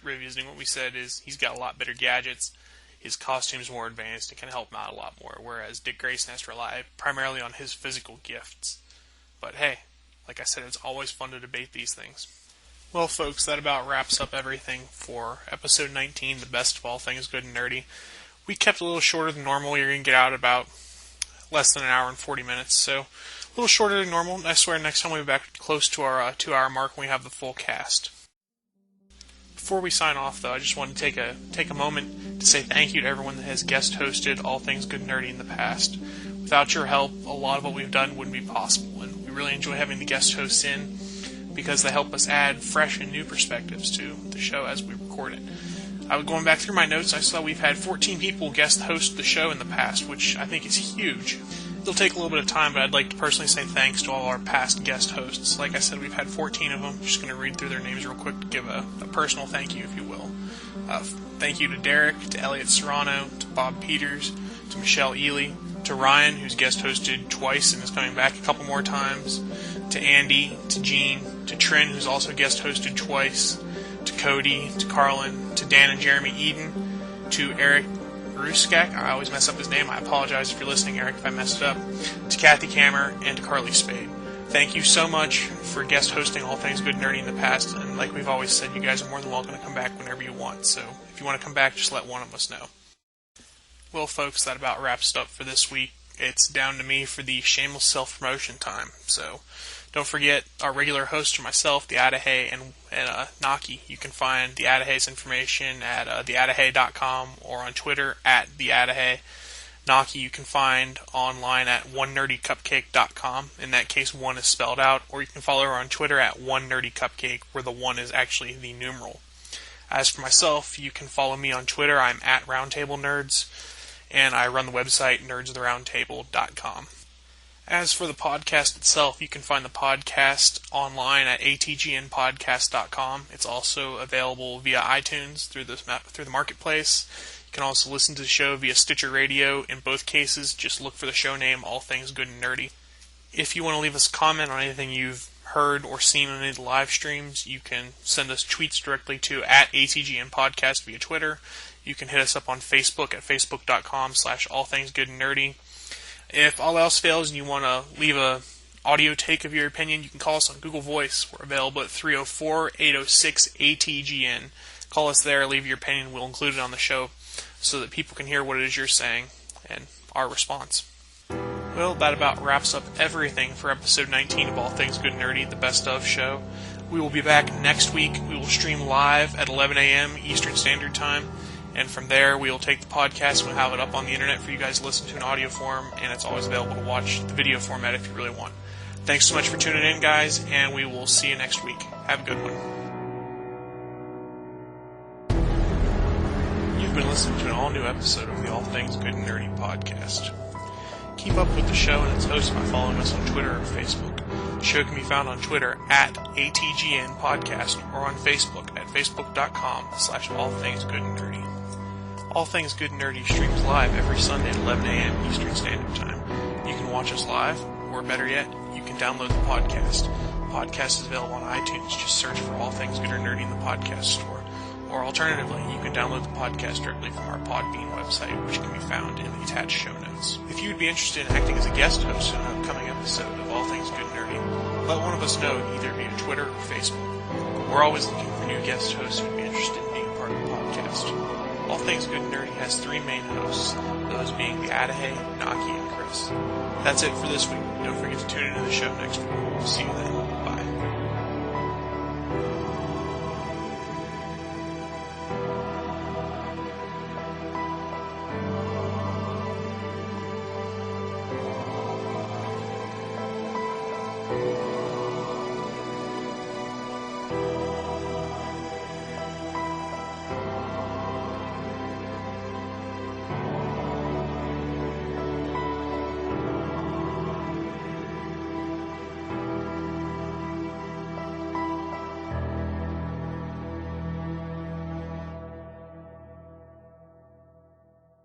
revisiting what we said, is he's got a lot better gadgets, his costume's more advanced, and can help him out a lot more, whereas Dick Grayson has to rely primarily on his physical gifts. But hey, like I said, it's always fun to debate these things. Well, folks, that about wraps up everything for episode 19, the best of all things good and nerdy. We kept a little shorter than normal. You're going to get out about less than an hour and 40 minutes, so a little shorter than normal. I swear next time we'll be back close to our 2-hour mark when we have the full cast. Before we sign off, though, I just want to take a moment to say thank you to everyone that has guest hosted All Things Good and Nerdy in the past. Without your help, a lot of what we've done wouldn't be possible, and we really enjoy having the guest hosts in because they help us add fresh and new perspectives to the show as we record it. I was going back through my notes. I saw we've had 14 people guest host the show in the past, which I think is huge. It'll take a little bit of time, but I'd like to personally say thanks to all our past guest hosts. Like I said, we've had 14 of them. I'm just going to read through their names real quick to give a personal thank you, if you will. Thank you to Derek, to Elliot Serrano, to Bob Peters, to Michelle Ely, to Ryan, who's guest hosted twice and is coming back a couple more times, to Andy, to Gene, to Trin, who's also guest hosted twice, to Cody, to Carlin, to Dan and Jeremy Eden, to Eric Ruskak, I always mess up his name, I apologize if you're listening, Eric, if I messed it up, to Kathy Kammer, and to Carly Spade. Thank you so much for guest hosting All Things Good and Nerdy in the past, and like we've always said, you guys are more than welcome to come back whenever you want, so if you want to come back, just let one of us know. Well, folks, that about wraps it up for this week. it's down to me for the shameless self-promotion time. So don't forget our regular hosts are myself, the Adahy, and Naki. You can find the Adahy's information at theadahy.com or on Twitter at the Adahy. Naki you can find online at onenerdykupcake.com. In that case, one is spelled out, or you can follow her on Twitter at onenerdykupcake, where the one is actually the numeral. As for myself, you can follow me on Twitter. I'm at Roundtable Nerds, and I run the website nerdstheroundtable.com. As for the podcast itself, you can find the podcast online at atgnpodcast.com. It's also available via iTunes through the marketplace. You can also listen to the show via Stitcher Radio. In both cases, just look for the show name, All Things Good and Nerdy. If you want to leave us a comment on anything you've heard or seen on any of the live streams, you can send us tweets directly to at ATGN Podcast via Twitter. You can hit us up on Facebook at facebook.com/allthingsgoodandnerdy. If all else fails and you want to leave a audio take of your opinion, you can call us on Google Voice. We're available at 304-806-ATGN. Call us there, leave your opinion. We'll include it on the show so that people can hear what it is you're saying and our response. Well, that about wraps up everything for episode 19 of All Things Good and Nerdy, the Best Of show. We will be back next week. We will stream live at 11 a.m. Eastern Standard Time. And from there, we will take the podcast and we'll have it up on the internet for you guys to listen to in audio form, and it's always available to watch the video format if you really want. Thanks so much for tuning in, guys, and we will see you next week. Have a good one. You've been listening to an all-new episode of the All Things Good and Nerdy podcast. Keep up with the show and its hosts by following us on Twitter or Facebook. The show can be found on Twitter at ATGN Podcast or on Facebook at facebook.com/allthingsgoodandnerdy. All Things Good and Nerdy streams live every Sunday at 11 a.m. Eastern Standard Time. You can watch us live, or better yet, you can download the podcast. The podcast is available on iTunes. Just search for All Things Good and Nerdy in the podcast store. Or alternatively, you can download the podcast directly from our Podbean website, which can be found in the attached show notes. If you would be interested in acting as a guest host in an upcoming episode of All Things Good and Nerdy, let one of us know either via Twitter or Facebook. We're always looking for new guest hosts who would be interested in being part of the podcast. All Things Good and Nerdy has three main hosts, those being the Adahy, Naki, and Chris. That's it for this week. Don't forget to tune into the show next week. We'll see you then. Bye.